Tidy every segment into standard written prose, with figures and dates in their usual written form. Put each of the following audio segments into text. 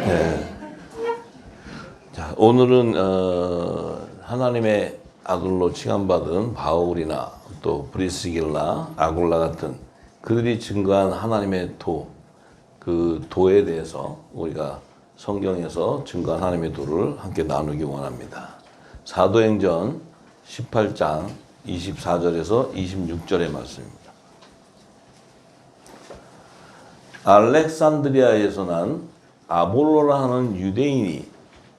네. 자, 오늘은 하나님의 아들로 칭함받은 바울이나 또 브리스길라, 아굴라 같은 그들이 증거한 하나님의 그 도에 대해서 우리가 성경에서 증거한 하나님의 도를 함께 나누기 원합니다. 사도행전 18장 24절에서 26절의 말씀입니다. 알렉산드리아에서 난 아볼로라 하는 유대인이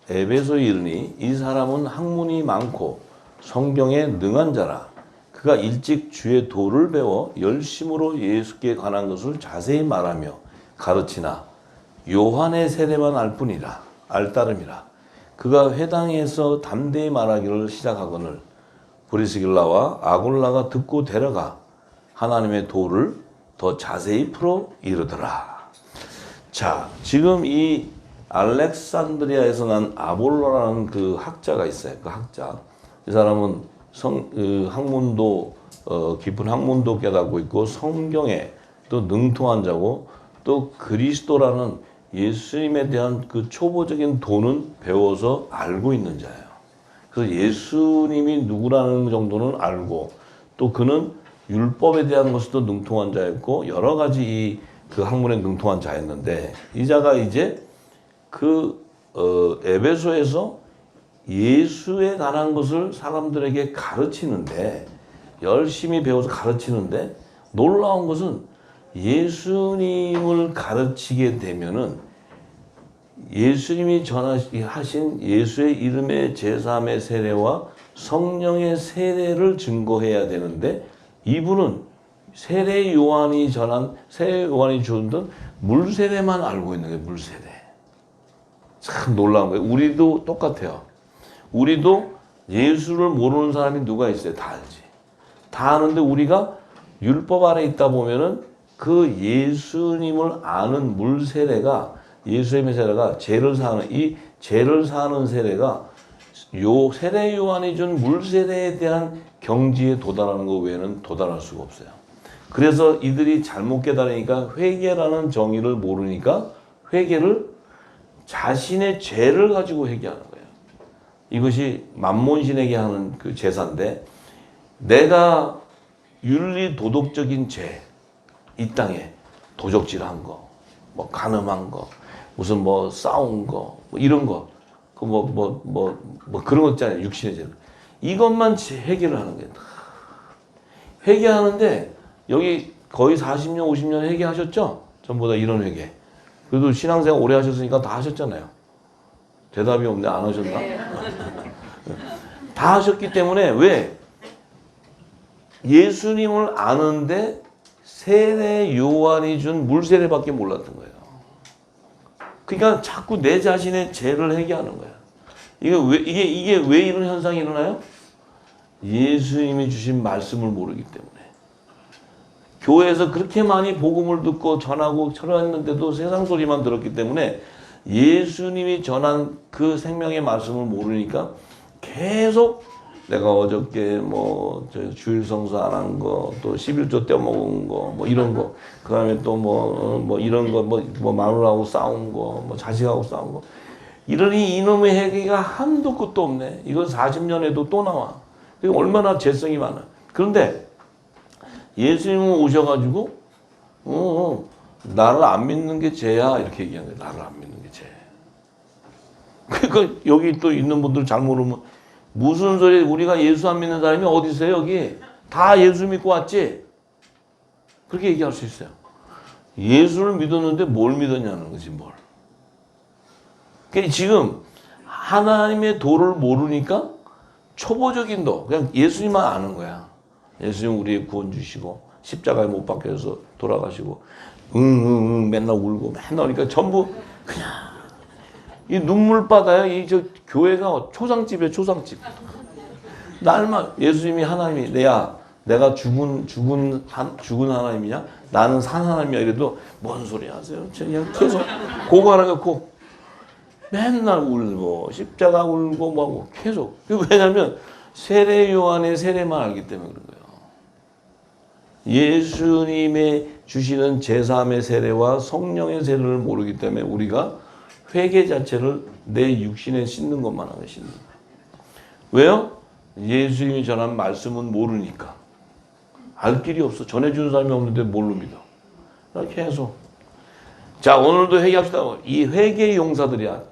에베소에 이르니 이 사람은 학문이 많고 성경에 능한 자라. 그가 일찍 주의 도를 배워 열심으로 예수께 관한 것을 자세히 말하며 가르치나 요한의 세례만 알 따름이라. 그가 회당에서 담대히 말하기를 시작하거늘 브리스길라와 아굴라가 듣고 데려가 하나님의 도를 더 자세히 풀어 이르더라. 자, 지금 이 알렉산드리아에서 난 아볼로라는 그 학자가 있어요. 그 학자. 이 사람은 학문도 깊은 학문도 깨닫고 있고 성경에 또 능통한 자고 또 그리스도라는 예수님에 대한 그 초보적인 도는 배워서 알고 있는 자예요. 그래서 예수님이 누구라는 정도는 알고 또 그는 율법에 대한 것도 능통한 자였고 여러 가지 그 학문에 능통한 자였는데 이 자가 이제 에베소에서 예수에 관한 것을 사람들에게 가르치는데 열심히 배워서 가르치는데 놀라운 것은 예수님을 가르치게 되면은 예수님이 전하신 예수의 이름의 제3의 세례와 성령의 세례를 증거해야 되는데 이분은 세례 요한이 주던 물세례만 알고 있는 거예요. 물세례. 참 놀라운 거예요. 우리도 똑같아요. 우리도 예수를 모르는 사람이 누가 있어요? 다 알지. 다 아는데 우리가 율법 아래 있다 보면은 그 예수님을 아는 물세례가 예수님의 세례가 이 죄를 사하는 세례가 세례 요한이 준 물세례에 대한 경지에 도달하는 것 외에는 도달할 수가 없어요. 그래서 이들이 잘못 깨달으니까 회개라는 정의를 모르니까 회개를 자신의 죄를 가지고 회개하는 거예요. 이것이 만몬신에게 하는 그 제사인데 내가 윤리 도덕적인 죄, 이 땅에 도적질한 거, 뭐 간음한 거, 무슨 뭐 싸운 거, 뭐 이런 거, 그런 거 있잖아요. 육신의 죄. 이것만 회개를 하는 거예요. 회개하는데 여기 거의 40년, 50년 회개하셨죠? 전부 다 이런 회개. 그래도 신앙생활 오래 하셨으니까 다 하셨잖아요. 대답이 없네. 안 하셨나? 다 하셨기 때문에 왜? 예수님을 아는데 세례 요한이 준 물세례밖에 몰랐던 거예요. 그러니까 자꾸 내 자신의 죄를 회개하는 거야. 이게 왜 이런 현상이 일어나요? 예수님이 주신 말씀을 모르기 때문에. 교회에서 그렇게 많이 복음을 듣고 전하고 철회했는데도 세상 소리만 들었기 때문에 예수님이 전한 그 생명의 말씀을 모르니까 계속 내가 어저께 주일 성수 안 한 거, 또 11조 떼먹은 거, 뭐 이런 거, 그 다음에 또 이런 거, 마누라하고 싸운 거, 자식하고 싸운 거. 이러니 이놈의 회개가 한도 끝도 없네. 이건 40년에도 또 나와. 얼마나 죄성이 많아. 그런데 예수님은 오셔가지고, 나를 안 믿는 게 죄야. 이렇게 얘기하는 거야. 나를 안 믿는 게 죄. 그러니까 여기 또 있는 분들 잘 모르면 무슨 소리, 우리가 예수 안 믿는 사람이 어디 있어요, 여기? 다 예수 믿고 왔지? 그렇게 얘기할 수 있어요. 예수를 믿었는데 뭘 믿었냐는 거지, 뭘. 그러니까 지금 하나님의 도를 모르니까 초보적인 도, 그냥 예수님만 아는 거야. 예수님 우리의 구원 주시고, 십자가에 못 박혀서 돌아가시고, 맨날 울고, 맨날 그러니까 전부 그냥 이 눈물바다야. 교회가 초상집이에요, 초상집. 날만 예수님이 하나님이 내가 죽은 하나님이냐? 나는 산 하나님이야. 이래도 뭔 소리 하세요? 그냥 계속 그거 하나 갖고 맨날 울고 십자가 울고 뭐하고 계속. 왜냐하면 세례 요한의 세례만 알기 때문에 그런 거예요. 예수님의 주시는 제3의 세례와 성령의 세례를 모르기 때문에 우리가 회개 자체를 내 육신에 씻는 것만 하는 씻는 거예요. 왜요? 예수님이 전한 말씀은 모르니까. 알 길이 없어. 전해주는 사람이 없는데 뭘로 믿어? 계속. 자, 오늘도 회개합시다. 이 회개 용사들이야.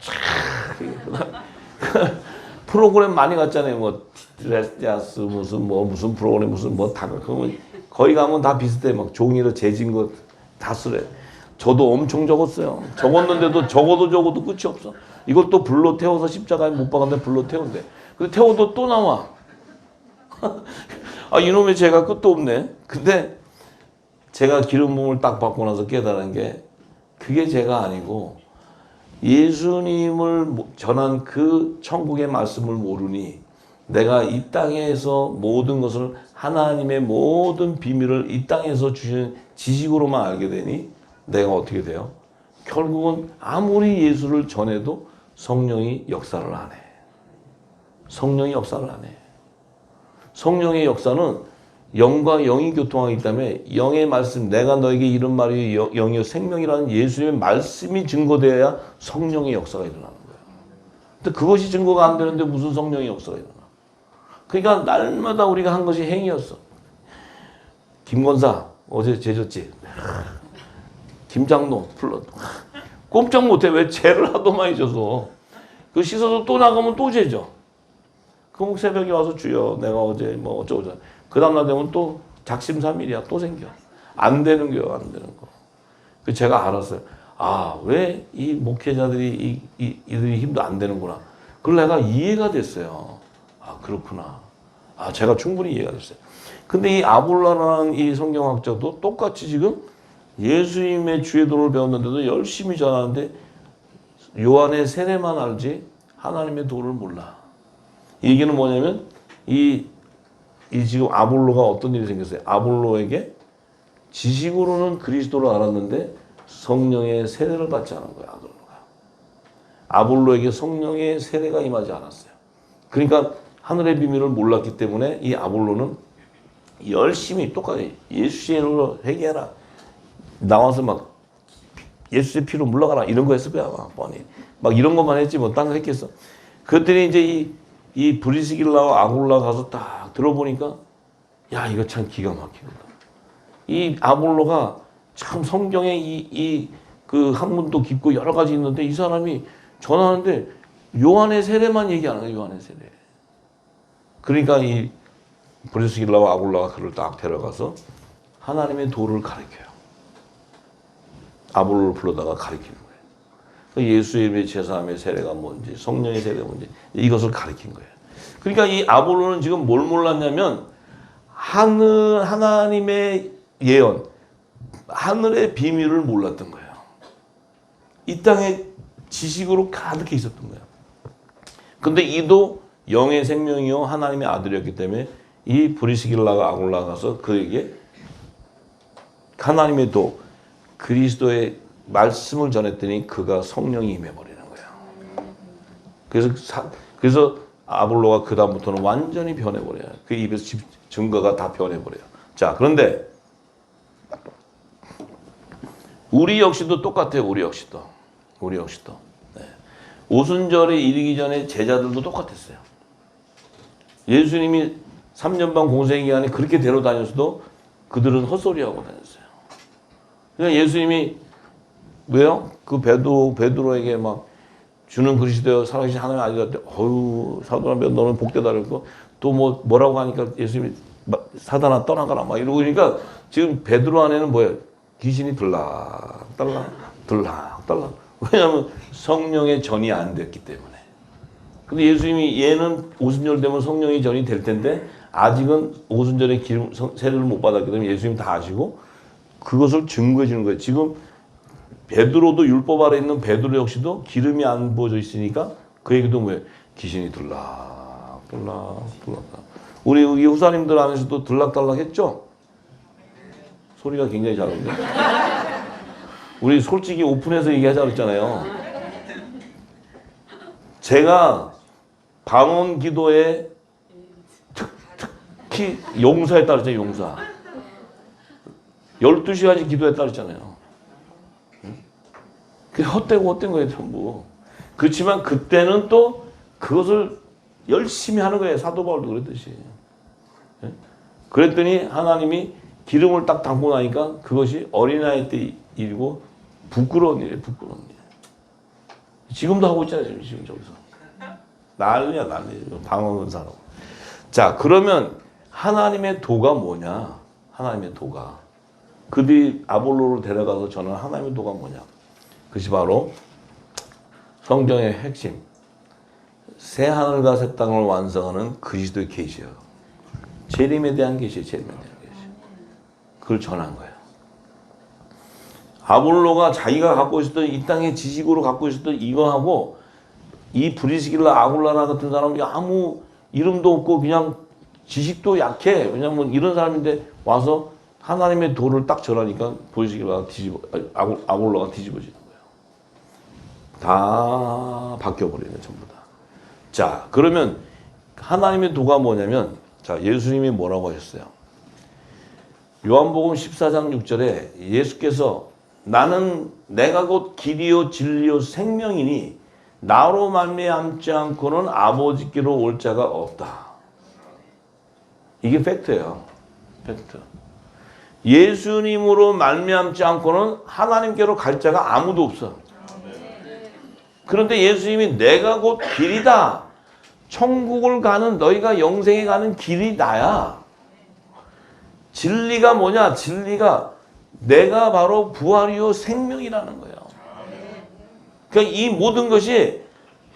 프로그램 많이 갔잖아요. 뭐 드레스야스 무슨 프로그램 다 그러면 거기 가면 다 비슷해. 막 종이로 재진 거 다 쓰래. 저도 엄청 적었어요. 적었는데도 적어도 끝이 없어. 이걸 또 불로 태워서 십자가에 못 박았는데 불로 태운대. 근데 태워도 또 나와. 아, 이놈의 죄가 끝도 없네. 근데 제가 기름 부음을 딱 받고 나서 깨달은 게 그게 죄가 아니고 예수님을 전한 그 천국의 말씀을 모르니 내가 이 땅에서 모든 것을 하나님의 모든 비밀을 이 땅에서 주신 지식으로만 알게 되니 내가 어떻게 돼요? 결국은 아무리 예수를 전해도 성령이 역사를 안 해. 성령이 역사를 안 해. 성령의 역사는 영과 영이 교통하기 때문에 영의 말씀, 내가 너에게 이런 말이 영이요 생명이라는 예수님의 말씀이 증거되어야 성령의 역사가 일어나는 거예요. 근데 그것이 증거가 안 되는데 무슨 성령의 역사가 일어나? 그러니까 날마다 우리가 한 것이 행위였어. 김권사 어제 죄졌지. 김장로 불러. 꼼짝 못해. 왜 죄를 하도 많이 져서. 그 씻어서 또 나가면 또 죄죠. 그럼 새벽에 와서 주여 내가 어제 뭐 어쩌고 그 다음날 되면 또 작심삼일이야. 또 생겨. 안 되는 거요. 안 되는 거. 그 제가 알았어요. 아, 왜 이 목회자들이 이들이 힘도 안 되는구나. 그걸 내가 이해가 됐어요. 아, 그렇구나. 아, 제가 충분히 이해가 됐어요. 근데 이 아볼라라는 이 성경학자도 똑같이 지금 예수님의 주의 도를 배웠는데도 열심히 전하는데 요한의 세례만 알지 하나님의 도를 몰라. 이 얘기는 뭐냐면 이 지금 아볼로가 어떤 일이 생겼어요? 아볼로에게 지식으로는 그리스도를 알았는데 성령의 세례를 받지 않은 거야. 아볼로에게 성령의 세례가 임하지 않았어요. 그러니까 하늘의 비밀을 몰랐기 때문에 이 아볼로는 열심히 똑같이 예수의 이름으로 회개하라. 나와서 막 예수의 피로 물러가라. 이런 거 했을 거야. 뻔히. 막 이런 것만 했지 뭐 딴 거 했겠어. 그랬더니 이제 이 브리스길라와 아굴라 가서 딱 들어보니까 야, 이거 참 기가 막히다. 이 아볼로가 참 성경에 그 학문도 깊고 여러 가지 있는데 이 사람이 전하는데 요한의 세례만 얘기하는 거예요. 요한의 세례. 그러니까 이 브리스길라와 아굴라가 그를 딱 데려가서 하나님의 도를 가르쳐요. 아볼로를 불러다가 가르치는 거예요. 예수의 이름의 제사함의 세례가 뭔지 성령의 세례가 뭔지 이것을 가르친 거예요. 그러니까 이 아볼로는 지금 뭘 몰랐냐면 하나님의 예언, 하늘의 비밀을 몰랐던 거예요. 이 땅에 지식으로 가득해 있었던 거예요. 근데 이도 영의 생명이요 하나님의 아들이었기 때문에 이 브리스길라가 아굴라가 가서 그에게 하나님의 도 그리스도의 말씀을 전했더니 그가 성령이 임해버리는 거예요. 그래서 아볼로가 그 다음부터는 완전히 변해버려요. 그 입에서 증거가 다 변해버려요. 자, 그런데 우리 역시도 똑같아요. 우리 역시도. 네. 오순절에 이르기 전에 제자들도 똑같았어요. 예수님이 3년 반 공생 기간에 그렇게 데려다녔어도 그들은 헛소리하고 다녔어요. 그냥 예수님이 왜요? 그 베드로에게 막 주는 그리스도여 살아계신 하나님의 아들한테 어유 사도라면 너는 복되다 그랬고 또 뭐라고 하니까 예수님이 사단아 떠나가라 막 이러고 그러니까 지금 베드로 안에는 뭐예요? 귀신이 들락달락. 왜냐하면 성령의 전이 안 됐기 때문에. 근데 예수님이 얘는 오순절 되면 성령의 전이 될 텐데 아직은 오순절에 세례를 못 받았기 때문에 예수님 다 아시고 그것을 증거해 주는 거예요. 지금 베드로도 율법 아래 있는 베드로 역시도 기름이 안 부어져 있으니까 그에게도 뭐예요? 귀신이 들락달락. 우리 후사님들 안에서도 들락달락 했죠? 소리가 굉장히 작은데. 우리 솔직히 오픈해서 얘기하자 그랬잖아요. 제가 방언 기도에 특히 용사했다 그랬잖아요. 용사. 12시간씩 기도했다 그랬잖아요. 헛된 거예요, 전부. 그렇지만 그때는 또 그것을 열심히 하는 거예요. 사도 바울도 그랬듯이. 예? 그랬더니 하나님이 기름을 딱 담고 나니까 그것이 어린아이 때 일이고 부끄러운 일이에요. 부끄러운 일. 지금도 하고 있잖아요. 지금 저기서. 난리야 난리. 방언사라고. 자, 그러면 하나님의 도가 뭐냐? 하나님의 도가. 그들이 아볼로를 데려가서 전한 하나님의 도가 뭐냐? 그것이 바로 성경의 핵심. 새 하늘과 새 땅을 완성하는 그리스도의 계시예요. 재림에 대한 계시예요. 재림에 대한 계시. 그걸 전한 거예요. 아볼로가 자기가 갖고 있었던 이 땅의 지식으로 갖고 있었던 이거하고 이 브리스길라 아굴라나 같은 사람이 아무 이름도 없고 그냥 지식도 약해. 왜냐면 이런 사람인데 와서 하나님의 도를 딱 전하니까 브리스길라가 아굴라가 뒤집어지는 거예요. 다 바뀌어버리네 전부 다. 자, 그러면 하나님의 도가 뭐냐면, 자, 예수님이 뭐라고 하셨어요? 요한복음 14장 6절에 예수께서 나는 내가 곧 길이요 진리요 생명이니 나로 말미암지 않고는 아버지께로 올 자가 없다. 이게 팩트예요. 팩트. 예수님으로 말미암지 않고는 하나님께로 갈 자가 아무도 없어. 그런데 예수님이 내가 곧 길이다. 천국을 가는 너희가 영생에 가는 길이 나야. 진리가 뭐냐? 진리가 내가 바로 부활이요 생명이라는 거예요. 그러니까 이 모든 것이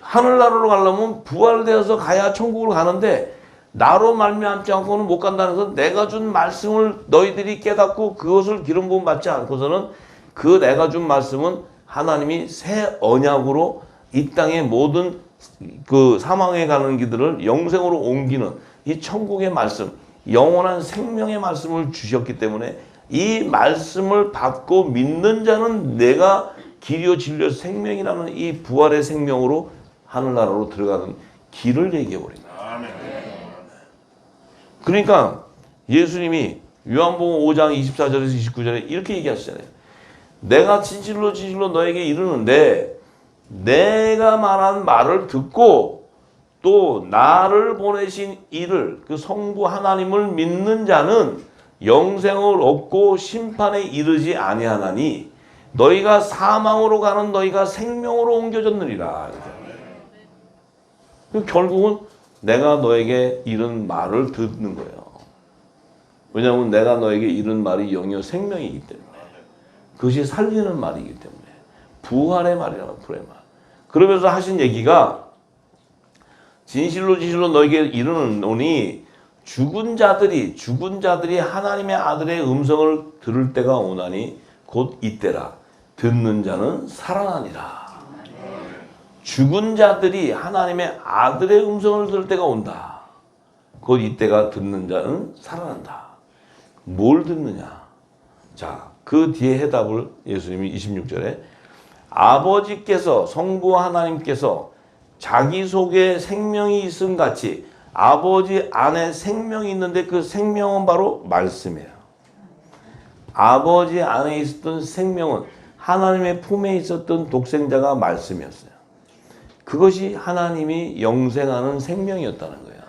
하늘나라로 가려면 부활되어서 가야 천국을 가는데 나로 말미암지 않고는 못 간다는 것은 내가 준 말씀을 너희들이 깨닫고 그것을 기름 부음 받지 않고서는 그 내가 준 말씀은 하나님이 새 언약으로 이 땅의 모든 그 사망에 가는 길들을 영생으로 옮기는 이 천국의 말씀, 영원한 생명의 말씀을 주셨기 때문에 이 말씀을 받고 믿는 자는 내가 길이요 진리요 생명이라는 이 부활의 생명으로 하늘나라로 들어가는 길을 얘기해 버립니다. 그러니까 예수님이 요한복음 5장 24절에서 29절에 이렇게 얘기하시잖아요. 내가 진실로 진실로 너에게 이르는데 내가 말한 말을 듣고 또 나를 보내신 이를 그 성부 하나님을 믿는 자는 영생을 얻고 심판에 이르지 아니하나니 너희가 사망으로 가는 너희가 생명으로 옮겨졌느니라. 결국은 내가 너에게 이른 말을 듣는 거예요. 왜냐하면 내가 너에게 이른 말이 영이요 생명이기 때문에 그것이 살리는 말이기 때문에 부활의 말이라는 부활의 말. 그러면서 하신 얘기가 진실로 진실로 너에게 이르노니 죽은 자들이 하나님의 아들의 음성을 들을 때가 오나니 곧 이때라. 듣는 자는 살아나니라. 죽은 자들이 하나님의 아들의 음성을 들을 때가 온다. 곧 이때가 듣는 자는 살아난다. 뭘 듣느냐? 자, 그 뒤에 해답을 예수님이 26절에 아버지께서 성부 하나님께서 자기 속에 생명이 있음 같이 아버지 안에 생명이 있는데 그 생명은 바로 말씀이에요. 아버지 안에 있었던 생명은 하나님의 품에 있었던 독생자가 말씀이었어요. 그것이 하나님이 영생하는 생명이었다는 거예요.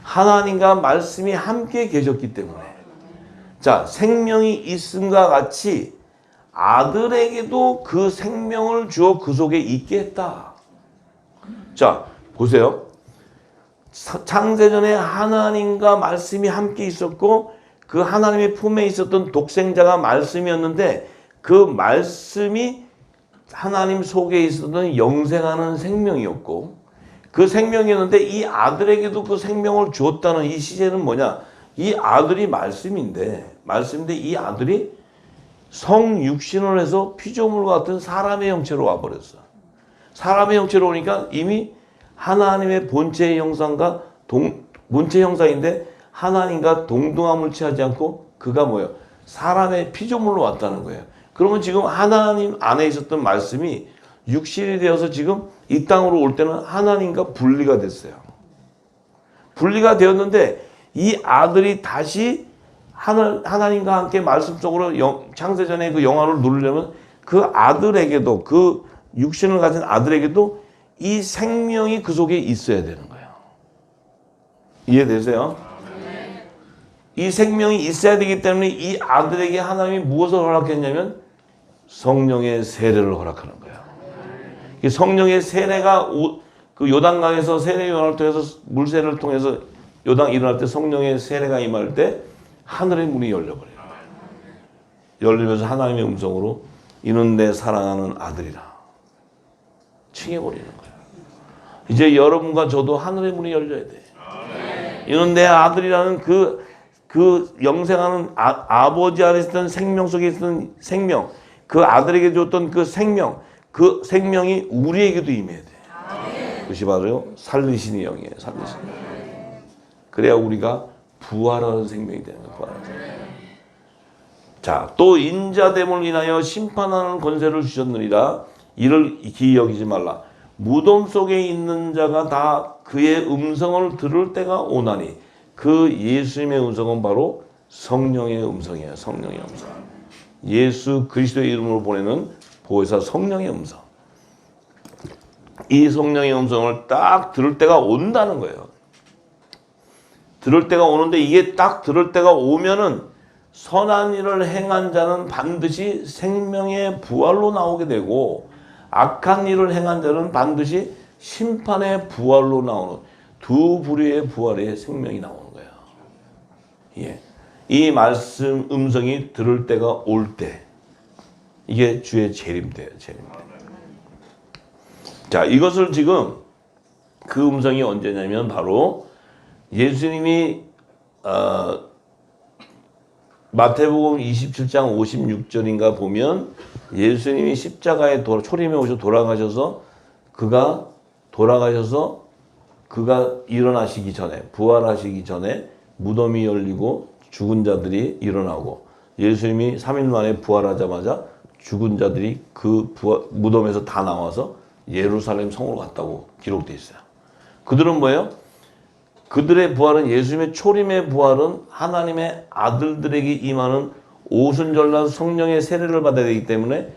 하나님과 말씀이 함께 계셨기 때문에 자, 생명이 있음과 같이 아들에게도 그 생명을 주어 그 속에 있게 했다. 자, 보세요. 창세전에 하나님과 말씀이 함께 있었고 그 하나님의 품에 있었던 독생자가 말씀이었는데 그 말씀이 하나님 속에 있었던 영생하는 생명이었고 그 생명이었는데 이 아들에게도 그 생명을 주었다는 이 시제는 뭐냐? 이 아들이 말씀인데 이 아들이 성육신을 해서 피조물과 같은 사람의 형체로 와버렸어. 사람의 형체로 오니까 이미 하나님의 본체의 형상과 본체 형상인데 하나님과 동등함을 취하지 않고 그가 뭐예요? 사람의 피조물로 왔다는 거예요. 그러면 지금 하나님 안에 있었던 말씀이 육신이 되어서 지금 이 땅으로 올 때는 하나님과 분리가 됐어요. 분리가 되었는데 이 아들이 다시 하나님과 함께 말씀 속으로 창세전에 그 영화를 누리려면 그 아들에게도 그 육신을 가진 아들에게도 이 생명이 그 속에 있어야 되는 거예요. 이해되세요? 이 생명이 있어야 되기 때문에 이 아들에게 하나님이 무엇을 허락했냐면 성령의 세례를 허락하는 거예요. 이 성령의 세례가 그 요단강에서 세례 요한을 통해서 물세례를 통해서 요단 일어날 때 성령의 세례가 임할 때 하늘의 문이 열려버려요. 열리면서 하나님의 음성으로 이는 내 사랑하는 아들이라 칭해버리는 거예요. 이제 여러분과 저도 하늘의 문이 열려야 돼. 이는 내 아들이라는 그 영생하는 아버지 안에 있던 생명 속에 있던 생명, 그 아들에게 줬던 그 생명이 우리에게도 임해야 돼. 그것이 바로 살리시는 영이에요. 살리시는 영. 그래야 우리가 부활하는 생명이 되는 거예요. 부활하는 생명. 자, 또 인자됨을 인하여 심판하는 권세를 주셨느니라. 이를 기이 여기지 말라. 무덤 속에 있는 자가 다 그의 음성을 들을 때가 오나니 그 예수님의 음성은 바로 성령의 음성이에요. 성령의 음성. 예수 그리스도의 이름으로 보내는 보혜사 성령의 음성. 이 성령의 음성을 딱 들을 때가 온다는 거예요. 들을 때가 오는데 이게 딱 들을 때가 오면은 선한 일을 행한 자는 반드시 생명의 부활로 나오게 되고 악한 일을 행한 자는 반드시 심판의 부활로 나오는 두 부류의 부활의 생명이 나오는 거예요. 예. 이 말씀 음성이 들을 때가 올 때 이게 주의 재림때예요. 재림때. 자, 이것을 지금 그 음성이 언제냐면 바로 예수님이 마태복음 27장 56절인가 보면 예수님이 십자가에 초림에 오셔 돌아가셔서 그가 일어나시기 전에 부활하시기 전에 무덤이 열리고 죽은 자들이 일어나고 예수님이 3일 만에 부활하자마자 죽은 자들이 그 무덤에서 다 나와서 예루살렘 성으로 갔다고 기록되어 있어요. 그들은 뭐예요? 그들의 부활은 예수님의 초림의 부활은 하나님의 아들들에게 임하는 오순절날 성령의 세례를 받아야 되기 때문에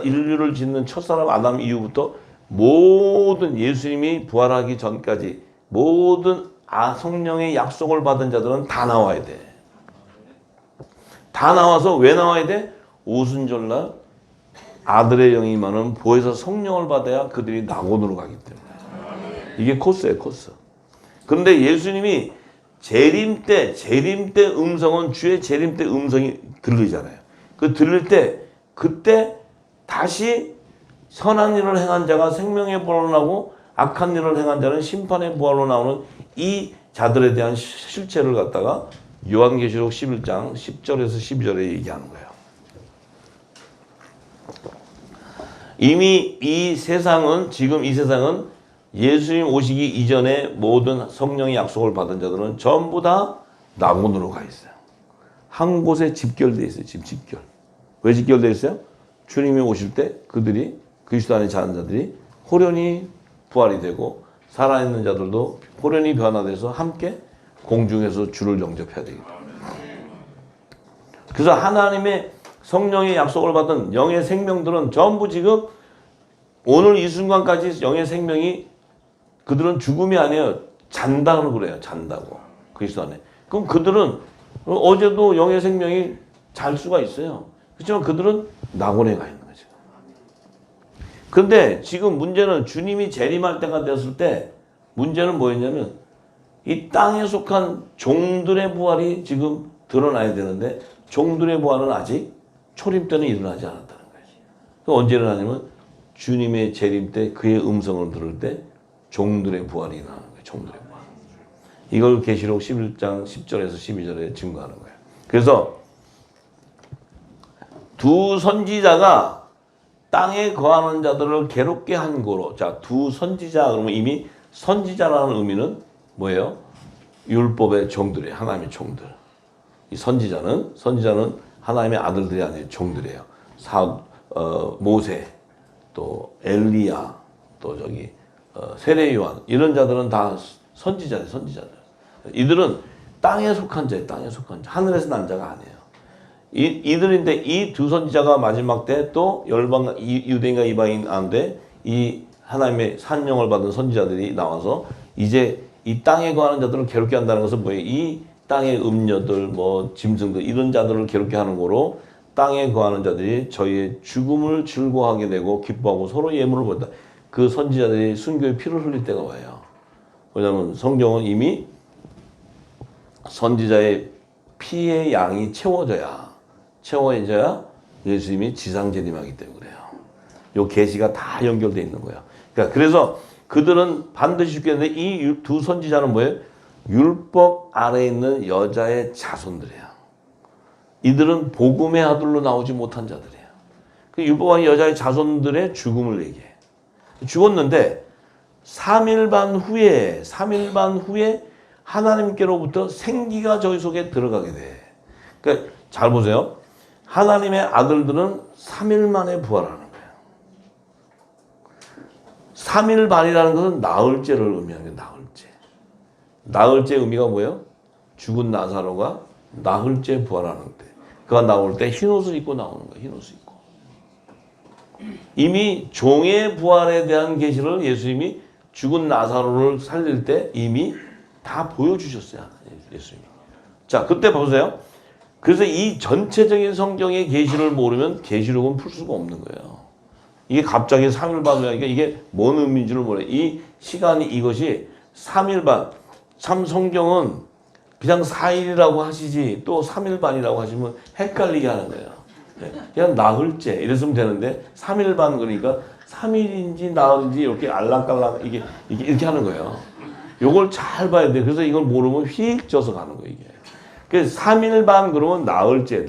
인류를 짓는 첫사람 아담 이후부터 모든 예수님이 부활하기 전까지 모든 성령의 약속을 받은 자들은 다 나와야 돼. 다 나와서 왜 나와야 돼? 오순절날 아들의 영이 임하는 보혜사 성령을 받아야 그들이 낙원으로 가기 때문에. 이게 코스예요, 코스. 그런데 예수님이 재림 때 음성은 주의 재림 때 음성이 들리잖아요. 그 들릴 때 그때 다시 선한 일을 행한 자가 생명의 부활로 나오고 악한 일을 행한 자는 심판의 부활로 나오는 이 자들에 대한 실체를 갖다가 요한계시록 11장 10절에서 12절에 얘기하는 거예요. 이미 지금 이 세상은 예수님 오시기 이전에 모든 성령의 약속을 받은 자들은 전부 다 낙원으로 가 있어요. 한 곳에 집결되어 있어요. 지금 집결. 왜 집결되어 있어요? 주님이 오실 때 그들이 그리스도 안에 사는 자들이 호련히 부활이 되고 살아있는 자들도 호련히 변화돼서 함께 공중에서 주를 영접해야 되겠다. 그래서 하나님의 성령의 약속을 받은 영의 생명들은 전부 지금 오늘 이 순간까지 영의 생명이 그들은 죽음이 아니에요. 잔다고 그래요. 잔다고. 그리스도 안에. 그럼 그들은 어제도 영의 생명이 잘 수가 있어요. 그렇지만 그들은 낙원에 가 있는 거죠. 그런데 지금 문제는 주님이 재림할 때가 됐을 때 문제는 뭐였냐면 이 땅에 속한 종들의 부활이 지금 드러나야 되는데 종들의 부활은 아직 초림 때는 일어나지 않았다는 거예요. 언제 일어나냐면 주님의 재림 때 그의 음성을 들을 때 종들의 부활이 일어나는 거예요. 종들의 부활. 이걸 계시록 11장 10절에서 12절에 증거하는 거예요. 그래서 두 선지자가 땅에 거하는 자들을 괴롭게 한 고로. 자, 두 선지자 그러면 이미 선지자라는 의미는 뭐예요? 율법의 종들이에요. 하나님의 종들. 이 선지자는 하나님의 아들들이 아니에요. 종들이에요. 모세, 또 엘리야, 또 세례 요한 이런 자들은 다 선지자들. 이들은 땅에 속한 자예요. 땅에 속한 자. 하늘에서 난 자가 아니에요. 이들인데 이 두 선지자가 마지막 때 또 열방 유대인과 이방인 안돼 이 하나님의 산령을 받은 선지자들이 나와서 이제 이 땅에 거하는 자들을 괴롭게 한다는 것은 뭐예요? 이 땅의 음녀들, 뭐 짐승들 이런 자들을 괴롭게 하는 거로 땅에 거하는 자들이 저희의 죽음을 즐거워하게 되고 기뻐하고 서로 예물을 본다. 그 선지자들이 순교의 피를 흘릴 때가 와요. 왜냐하면 성경은 이미 선지자의 피의 양이 채워져야 예수님이 지상 재림하기 때문에 그래요. 요 계시가 다 연결되어 있는 거예요. 그러니까 그래서 그들은 반드시 죽겠는데 이 두 선지자는 뭐예요? 율법 아래에 있는 여자의 자손들이에요. 이들은 복음의 아들로 나오지 못한 자들이에요. 그 율법 아래 여자의 자손들의 죽음을 얘기해. 죽었는데 3일 반 후에 하나님께로부터 생기가 저희 속에 들어가게 돼. 그러니까 잘 보세요. 하나님의 아들들은 3일 만에 부활하는 거예요. 3일 반이라는 것은 나흘째를 의미하는 거예요. 나흘째 의미가 뭐예요? 죽은 나사로가 나흘째 부활하는 때. 그가 나올 때 흰옷을 입고 나오는 거예요. 흰옷을 입고. 이미 종의 부활에 대한 계시를 예수님이 죽은 나사로를 살릴 때 이미 다 보여주셨어요. 예수님이. 자, 그때 보세요. 그래서 이 전체적인 성경의 계시를 모르면 계시록은 풀 수가 없는 거예요. 이게 갑자기 3일 반이니까 이게 뭔 의미인지를 몰라요. 이 시간이 이것이 3일 반. 참 성경은 그냥 4일이라고 하시지 또 3일 반이라고 하시면 헷갈리게 하는 거예요. 그냥 나흘째 이랬으면 되는데 3일 반 그러니까 3일인지 나흘인지 이렇게 알랑깔랑 이렇게 하는 거예요. 요걸 잘 봐야 돼. 그래서 이걸 모르면 휙 져서 가는 거예요, 이게. 그래서 3일 반 그러면 나흘째.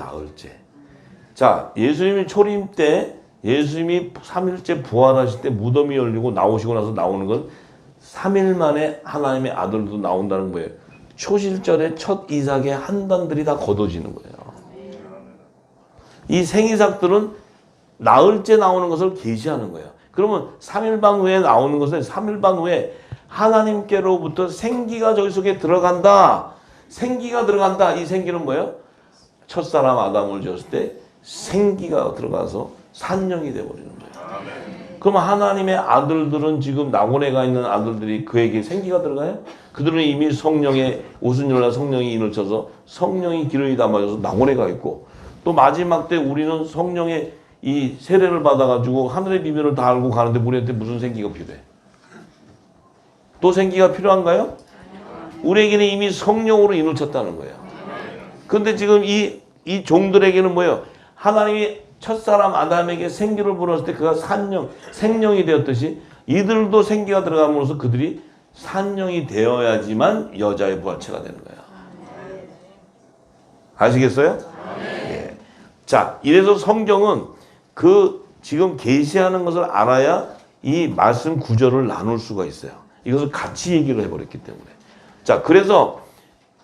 자, 예수님이 초림 때 예수님이 3일째 부활하실 때 무덤이 열리고 나오시고 나서 나오는 건 3일 만에 하나님의 아들도 나온다는 거예요. 초실절에 첫 이삭의 한단들이 다 걷어지는 거예요. 이 생이삭들은 나흘째 나오는 것을 계시하는 거예요. 그러면 3일 반 후에 나오는 것은 3일 반 후에 하나님께로부터 생기가 저희 속에 들어간다. 생기가 들어간다. 이 생기는 뭐예요? 첫사람 아담을 지었을 때 생기가 들어가서 산령이 되어버리는 거예요. 그럼 하나님의 아들들은 지금 낙원에 가 있는 아들들이 그에게 생기가 들어가요? 그들은 이미 성령의 오순절날 성령이 인을 쳐서 성령이 기름이 담아져서 낙원에 가 있고 또 마지막 때 우리는 성령의 이 세례를 받아가지고 하늘의 비밀을 다 알고 가는데 우리한테 무슨 생기가 필요해? 또 생기가 필요한가요? 우리에게는 이미 성령으로 인을 쳤다는 거예요. 그런데 지금 이 종들에게는 뭐예요? 하나님이 첫사람 아담에게 생기를 불었을 때 그가 생령이 되었듯이 이들도 생기가 들어감으로써 그들이 산령이 되어야지만 여자의 부활체가 되는 거예요. 아시겠어요? 예. 자, 이래서 성경은 그 지금 계시하는 것을 알아야 이 말씀 구절을 나눌 수가 있어요. 이것을 같이 얘기를 해버렸기 때문에. 자, 그래서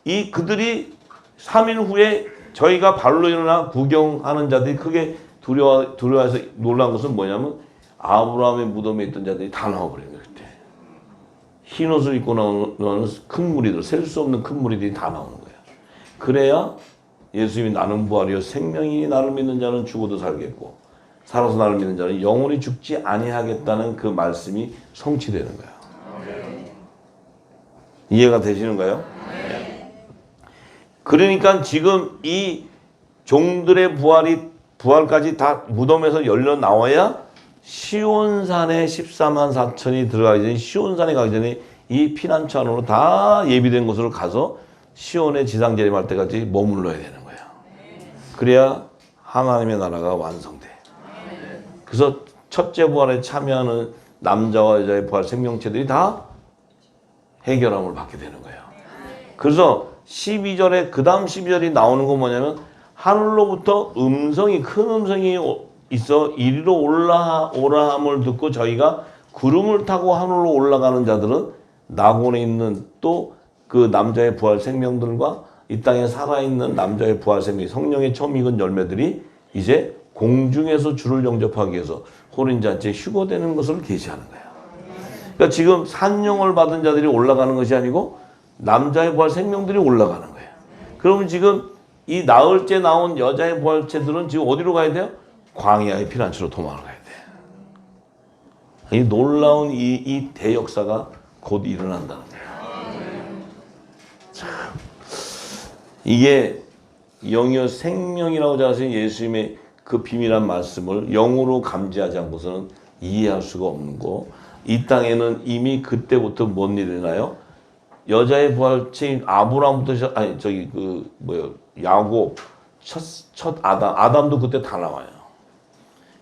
그들이 3일 후에 저희가 발로 일어나 구경하는 자들이 크게 두려워해서 놀란 것은 뭐냐면 아브라함의 무덤에 있던 자들이 다 나와버린 거예요. 그때 흰옷을 입고 나오는 큰 무리들, 셀 수 없는 큰 무리들이 다 나오는 거예요. 그래야 예수님이 나는 부활이요 생명이니 나를 믿는 자는 죽어도 살겠고 살아서 나를 믿는 자는 영원히 죽지 아니하겠다는 그 말씀이 성취되는 거예요. 이해가 되시는가요? 그러니까 지금 이 종들의 부활까지 다 무덤에서 열려 나와야 시온산에 14만 4천이 들어가기 전에 시온산에 가기 전에 이 피난처 안으로 다 예비된 곳으로 가서 시온의 지상 재림할 때까지 머물러야 되는 거예요. 그래야 하나님의 나라가 완성돼. 그래서 첫째 부활에 참여하는 남자와 여자의 부활 생명체들이 다 해결함을 받게 되는 거예요. 그래서 12절에 그 다음 12절이 나오는 건 뭐냐면 하늘로부터 큰 음성이 있어 이리로 오라 함을 듣고 저희가 구름을 타고 하늘로 올라가는 자들은 낙원에 있는 또 그 남자의 부활 생명들과 이 땅에 살아있는 남자의 부활 생명 성령의 처음 익은 열매들이 이제 공중에서 주를 영접하기 위해서 호린잔치에 휴거되는 것을 계시하는 거예요. 그러니까 지금 산령을 받은 자들이 올라가는 것이 아니고 남자의 부활 생명들이 올라가는 거예요. 그러면 지금 이 나흘째 나온 여자의 부활체들은 지금 어디로 가야 돼요? 광야의 피난처로 도망을 가야 돼. 이 놀라운 이 대역사가 곧 일어난다는 거예요. 참, 이게 영이요 생명이라고 하신 예수님의 그 비밀한 말씀을 영으로 감지하지 않고서는 이해할 수가 없는 거. 이 땅에는 이미 그때부터 뭔 일이 일어나요? 여자의 부활체인 아브라함부터 야곱 첫 아담도 그때 다 나와요.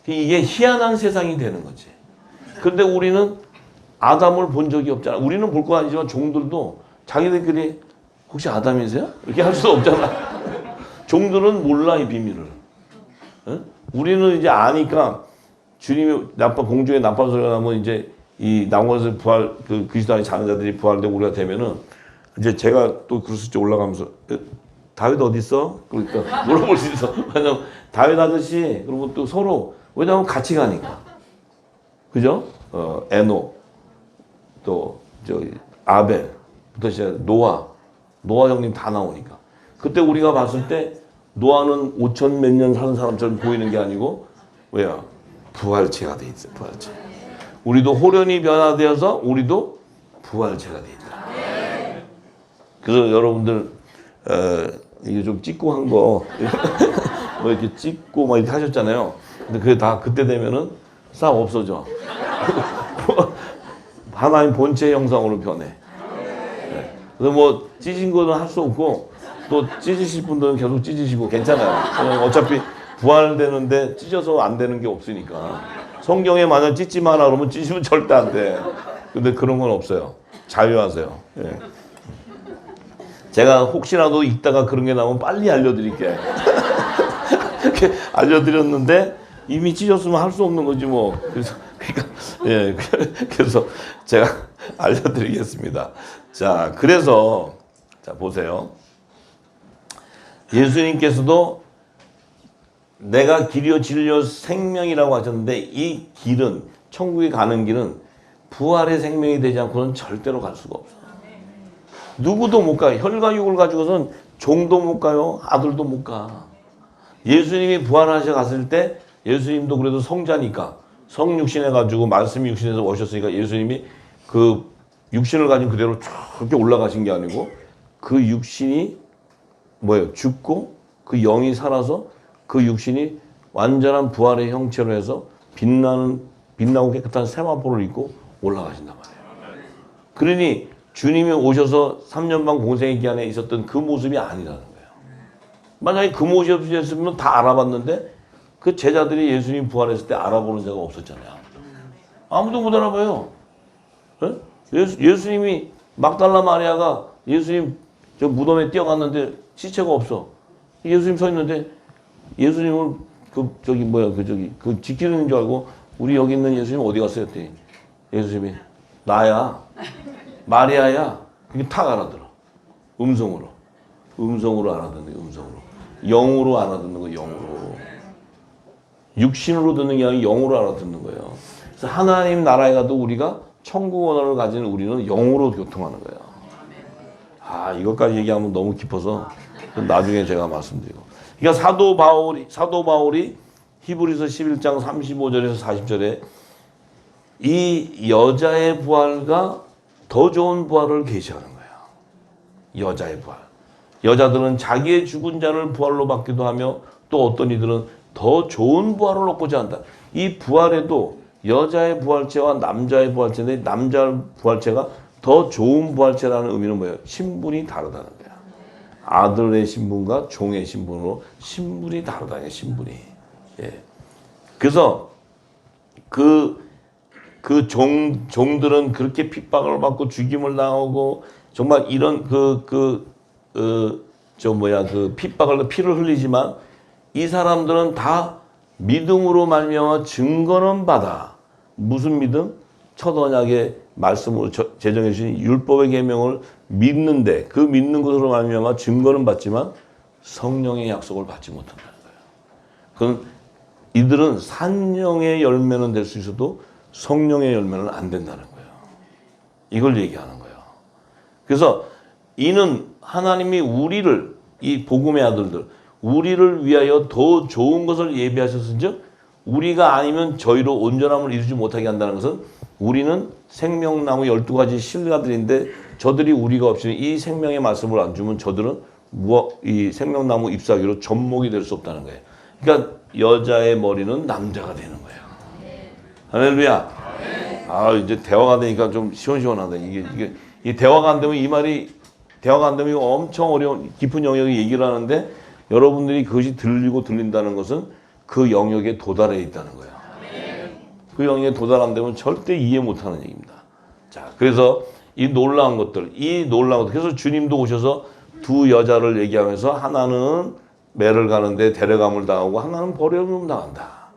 이게 희한한 세상이 되는 거지. 그런데 우리는 아담을 본 적이 없잖아. 우리는 볼 거 아니지만 종들도 자기들끼리 혹시 아담이세요? 이렇게 할 수 없잖아. 종들은 몰라 이 비밀을. 어? 우리는 이제 아니까 주님이 공중에 나팔 소리가 나면 이제 이 나무에서 부활 그 그리스도 안에 자는 자들이 부활되고 우리가 되면은 이제 제가 또 그리스도에 올라가면서 다윗 어디 있어? 그러니까 물어볼 수 있어. 왜냐면 다윗 아저씨 그리고 또 서로 왜냐면 같이 가니까 그죠? 에노 또 저기 아벨부터 시작 노아 형님 다 나오니까 그때 우리가 봤을 때 노아는 5천 몇 년 사는 사람처럼 보이는 게 아니고 왜요? 부활체가 돼 있어요. 부활체. 우리도 호련히 변화되어서 우리도 부활체가 돼 있다. 그래서 여러분들 이게 좀 찍고 한 거 뭐 이렇게 찍고 막 이렇게 하셨잖아요. 근데 그게 다 그때 되면은 싹 없어져. 하나님 본체 형상으로 변해. 네. 그래서 뭐 찢은 거는 할 수 없고 또 찢으실 분들은 계속 찢으시고 괜찮아요. 어차피 부활되는데 찢어서 안 되는 게 없으니까. 성경에 만약 찢지 마라 그러면 찢으면 절대 안 돼. 근데 그런 건 없어요. 자유하세요. 예. 제가 혹시라도 이따가 그런 게 나오면 빨리 알려드릴게. 이렇게 알려드렸는데 이미 찢었으면 할 수 없는 거지 뭐. 그래서 예, 그래서 제가 알려드리겠습니다. 자, 그래서 자 보세요. 예수님께서도 내가 길이요 진리요 생명이라고 하셨는데 이 길은 천국에 가는 길은 부활의 생명이 되지 않고는 절대로 갈 수가 없어요. 누구도 못 가요. 혈과 육을 가지고선 종도 못 가요. 아들도 못 가. 예수님이 부활하셔 갔을 때 예수님도 그래도 성자니까 성육신해 가지고 말씀이 육신에서 오셨으니까 예수님이 그 육신을 가진 그대로 저렇게 올라가신 게 아니고 그 육신이 뭐예요? 죽고 그 영이 살아서 그 육신이 완전한 부활의 형체로 해서 빛나고 깨끗한 세마포를 입고 올라가신단 말이에요. 그러니 주님이 오셔서 3년 반 공생의 기간에 있었던 그 모습이 아니라는 거예요. 만약에 그 모습이었으면 다 알아봤는데 그 제자들이 예수님 부활했을 때 알아보는 자가 없었잖아요. 아무도 못 알아봐요. 네? 예수님이 막달라 마리아가 예수님 저 무덤에 뛰어갔는데 시체가 없어. 예수님 서 있는데 예수님을 그 지키는 줄 알고 우리 여기 있는 예수님 어디 갔어요? 했더니 예수님이 나야. 마리아야. 그게 탁 알아들어. 음성으로 알아듣는 거예요. 음성으로. 영으로 알아듣는 거예요. 영으로. 육신으로 듣는 게 아니라 영으로 알아듣는 거예요. 그래서 하나님 나라에 가도 우리가 천국 언어를 가진 우리는 영으로 교통하는 거예요. 아, 이것까지 얘기하면 너무 깊어서 나중에 제가 말씀드리고. 그러니까 사도 바울이 히브리서 11장 35절에서 40절에 이 여자의 부활과 더 좋은 부활을 계시하는 거예요. 여자의 부활. 여자들은 자기의 죽은 자를 부활로 받기도 하며 또 어떤 이들은 더 좋은 부활을 얻고자 한다. 이 부활에도 여자의 부활체와 남자의 부활체인데 남자 부활체가 더 좋은 부활체라는 의미는 뭐예요? 신분이 다르다는 거예요. 아들의 신분과 종의 신분으로 신분이 다르다는 신분이. 예. 그래서 종들은 그렇게 핍박을 받고 죽임을 당하고 정말 이런 핍박을 피를 흘리지만 이 사람들은 다 믿음으로 말미암아 증거는 받아. 무슨 믿음? 첫 언약의 말씀을 제정해 주신 율법의 계명을 믿는데 그 믿는 것으로 말미암아 증거는 받지만 성령의 약속을 받지 못한다는 거예요. 그건 이들은 산령의 열매는 될 수 있어도 성령의 열매는 안 된다는 거예요. 이걸 얘기하는 거예요. 그래서 이는 하나님이 우리를 이 복음의 아들들 우리를 위하여 더 좋은 것을 예비하셨은즉 우리가 아니면 저희로 온전함을 이루지 못하게 한다는 것은 우리는 생명나무 12가지 실가들인데 저들이 우리가 없이 이 생명의 말씀을 안 주면 저들은 이 생명나무 잎사귀로 접목이 될 수 없다는 거예요. 그러니까 여자의 머리는 남자가 되는 거예요. 할렐루야. 아, 이제 대화가 되니까 좀 시원시원하다. 이게 대화가 안 되면 이 말이 대화가 안 되면 엄청 어려운 깊은 영역의 얘기를 하는데 여러분들이 그것이 들리고 들린다는 것은 그 영역에 도달해 있다는 거예요. 그 영역에 도달 안 되면 절대 이해 못하는 얘기입니다. 자, 그래서 이 놀라운 것들. 그래서 주님도 오셔서 두 여자를 얘기하면서 하나는 매를 가는데 데려감을 당하고 하나는 버려둠을 당한다.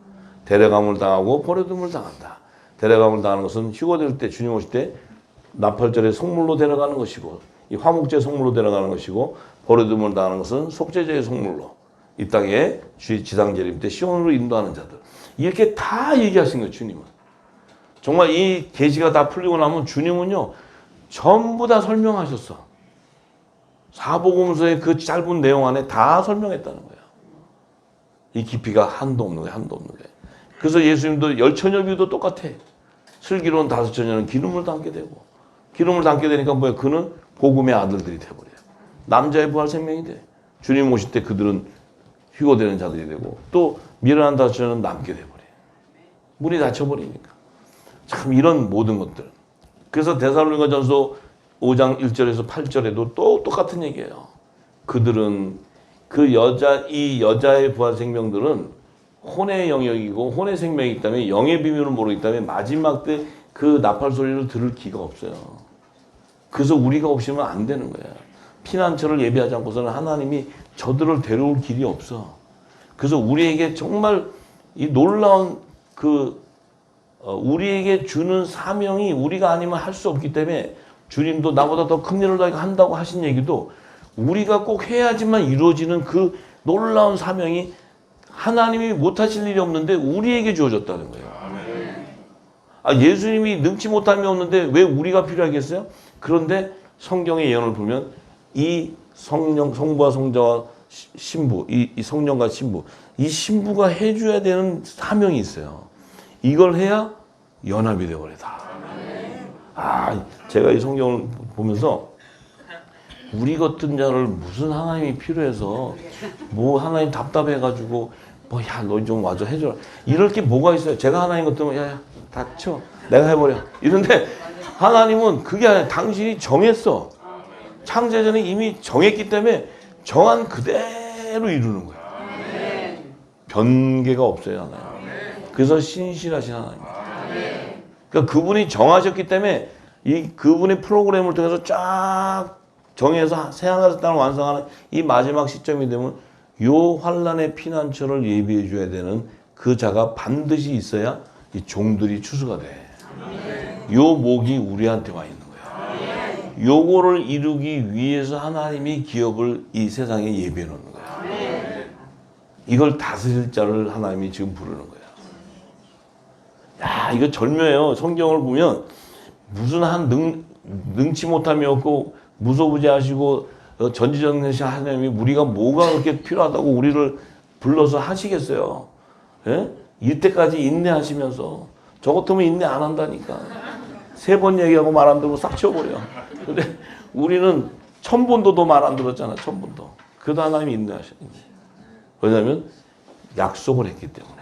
데려감을 당하고 버려둠을 당한다. 데려감을 당하는 것은 휴거될 때 주님 오실 때 나팔절에 성물로 데려가는 것이고 이 화목제 성물로 데려가는 것이고 버려둠을 당하는 것은 속죄제의 성물로 이 땅에 지상재림 때 시온으로 인도하는 자들. 이렇게 다 얘기하신 거예요. 주님은. 정말 이 계시가 다 풀리고 나면 주님은요. 전부 다 설명하셨어. 사복음서의 그 짧은 내용 안에 다 설명했다는 거예요. 이 깊이가 한도 없는 거예요. 한도 없는 거예요. 그래서 예수님도 열처녀비유도 똑같아. 슬기로운 5처녀는 기름을 담게 되고 기름을 담게 되니까 뭐야? 그는 복음의 아들들이 돼버려요. 남자의 부활 생명이 돼. 주님 오실 때 그들은 휴거되는 자들이 되고 또 미련한 5처녀는 남게 돼버려요. 문이 닫혀버리니까. 참 이런 모든 것들. 그래서 데살로니가전서 5장 1절에서 8절에도 또 똑같은 얘기예요. 그들은 이 여자의 부활 생명들은 혼의 영역이고 혼의 생명이기 때문에 영의 비밀을 모르기 때문에 마지막 때 그 나팔 소리를 들을 기가 없어요. 그래서 우리가 없으면 안 되는 거예요. 피난처를 예비하지 않고서는 하나님이 저들을 데려올 길이 없어. 그래서 우리에게 정말 이 놀라운 우리에게 주는 사명이 우리가 아니면 할 수 없기 때문에 주님도 나보다 더 큰 일을 한다고 하신 얘기도 우리가 꼭 해야지만 이루어지는 그 놀라운 사명이 하나님이 못하실 일이 없는데 우리에게 주어졌다는 거예요. 예수님이 능치 못함이 없는데 왜 우리가 필요하겠어요? 그런데 성경의 예언을 보면 이 성부와 성자와 신부, 이 성령과 신부, 이 신부가 해줘야 되는 사명이 있어요. 이걸 해야 연합이 되어버리다. 제가 이 성경을 보면서 우리 같은 자를 무슨 하나님이 필요해서 뭐 하나님 답답해가지고 너 좀 와줘 해줘라 이럴 게 뭐가 있어요. 제가 하나님 같으면 야 닥쳐 내가 해버려 이런데 하나님은 그게 아니라 당신이 정했어. 창세전에 이미 정했기 때문에 정한 그대로 이루는 거야. 변개가 없어요. 하나님. 그래서 신실하신 하나님입니다. 그러니까 그분이 정하셨기 때문에 그분의 프로그램을 통해서 쫙 정해서 새하늘에서 땅을 완성하는 이 마지막 시점이 되면 요 환란의 피난처를 예비해 줘야 되는 그 자가 반드시 있어야 이 종들이 추수가 돼. 요 목이 우리한테 와 있는 거야. 요거를 이루기 위해서 하나님이 기업을 이 세상에 예비해 놓는 거야. 이걸 다스릴 자를 하나님이 지금 부르는 거야. 야, 이거 절묘해요. 성경을 보면 무슨 능치 못함이 없고 무소부지하시고 전지전능하신 하나님이 우리가 뭐가 그렇게 필요하다고 우리를 불러서 하시겠어요. 예? 이때까지 인내하시면서 저 같으면 인내 안 한다니까. 3번 얘기하고 말 안 듣고 싹 치워버려. 근데 우리는 1000번도 더 말 안 들었잖아. 1000번도. 그래도 하나님이 인내하시는 거예요. 왜냐하면 약속을 했기 때문에.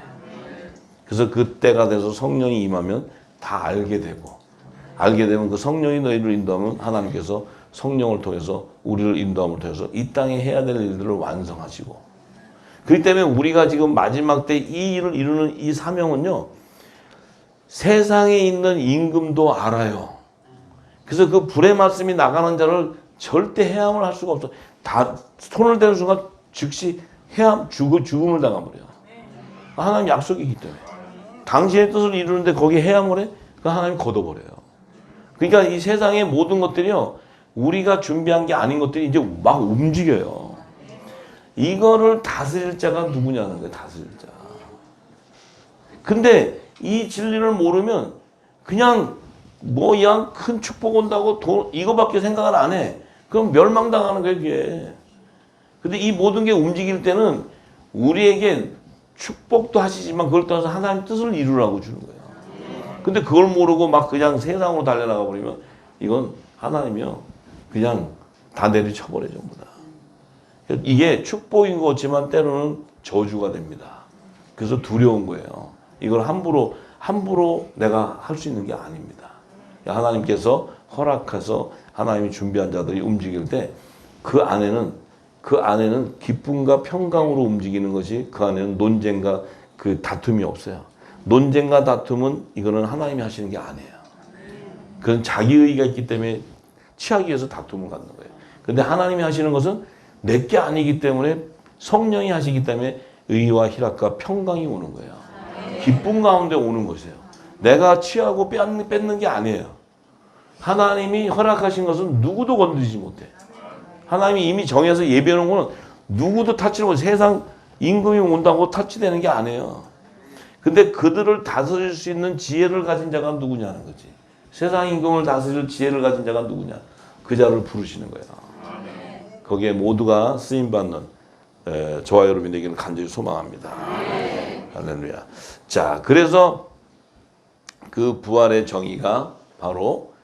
그래서 그때가 돼서 성령이 임하면 다 알게 되고 알게 되면 그 성령이 너희를 인도하면 하나님께서 성령을 통해서 우리를 인도함을 통해서 이 땅에 해야 될 일들을 완성하시고 그렇기 때문에 우리가 지금 마지막 때 이 일을 이루는 이 사명은요 세상에 있는 임금도 알아요. 그래서 그 불의 말씀이 나가는 자를 절대 해함을 할 수가 없어. 다 손을 대는 순간 즉시 죽음을 당해버려요. 하나님 약속이기 때문에 당신의 뜻을 이루는데 거기에 해함을 해? 그 하나님 걷어버려요. 그러니까 이 세상의 모든 것들이요 우리가 준비한 게 아닌 것들이 이제 막 움직여요. 이거를 다스릴 자가 누구냐는 거예요. 다스릴 자. 근데 이 진리를 모르면 그냥 그냥 큰 축복 온다고 이거밖에 생각을 안 해. 그럼 멸망당하는 거예요. 그게. 근데 이 모든 게 움직일 때는 우리에게 축복도 하시지만 그걸 떠나서 하나님 뜻을 이루라고 주는 거예요. 근데 그걸 모르고 막 그냥 세상으로 달려나가 버리면 이건 하나님이요. 그냥 다 내리쳐버려 전부 다. 이게 축복인 것 같지만 때로는 저주가 됩니다. 그래서 두려운 거예요. 이걸 함부로 내가 할 수 있는 게 아닙니다. 하나님께서 허락해서 하나님이 준비한 자들이 움직일 때 그 안에는 기쁨과 평강으로 움직이는 것이 그 안에는 논쟁과 그 다툼이 없어요. 논쟁과 다툼은 이거는 하나님이 하시는 게 아니에요. 그건 자기 의의가 있기 때문에 취하기 위해서 다툼을 갖는 거예요. 근데 하나님이 하시는 것은 내게 아니기 때문에 성령이 하시기 때문에 의와 희락과 평강이 오는 거예요. 기쁨 가운데 오는 것이에요. 내가 취하고 뺏는 게 아니에요. 하나님이 허락하신 것은 누구도 건드리지 못해. 하나님이 이미 정해서 예배하는 거는 누구도 타치를 못해. 세상 임금이 온다고 타치되는 게 아니에요. 근데 그들을 다스릴 수 있는 지혜를 가진 자가 누구냐는 거지. 세상 임금을 다스릴 지혜를 가진 자가 누구냐. 그 자를 부르시는 거예요. 거기에 모두가 쓰임받는 저와 여러분이 되기를 간절히 소망합니다. 할렐루야. 자, 그래서 그 부활의 정의가 바로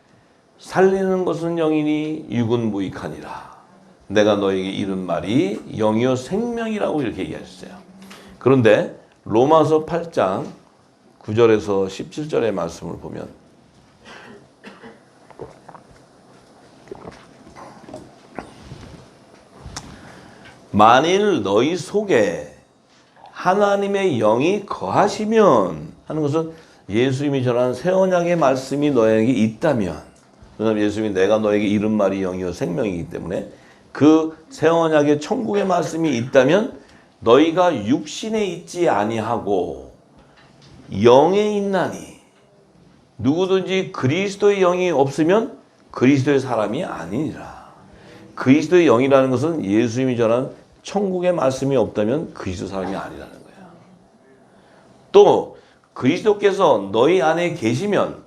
살리는 것은 영이니 육은 무익하니라. 내가 너에게 이른 말이 영이요 생명이라고 이렇게 얘기하셨어요. 그런데 로마서 8장 9절에서 17절의 말씀을 보면 만일 너희 속에 하나님의 영이 거하시면 하는 것은 예수님이 전한 새 언약의 말씀이 너에게 있다면, 왜냐하면 예수님이 내가 너에게 이른 말이 영이요 생명이기 때문에 그 새 언약의 천국의 말씀이 있다면 너희가 육신에 있지 아니하고 영에 있나니, 누구든지 그리스도의 영이 없으면 그리스도의 사람이 아니니라. 그리스도의 영이라는 것은 예수님이 전한 천국의 말씀이 없다면 그리스도 사람이 아니라는 거예요. 또 그리스도께서 너희 안에 계시면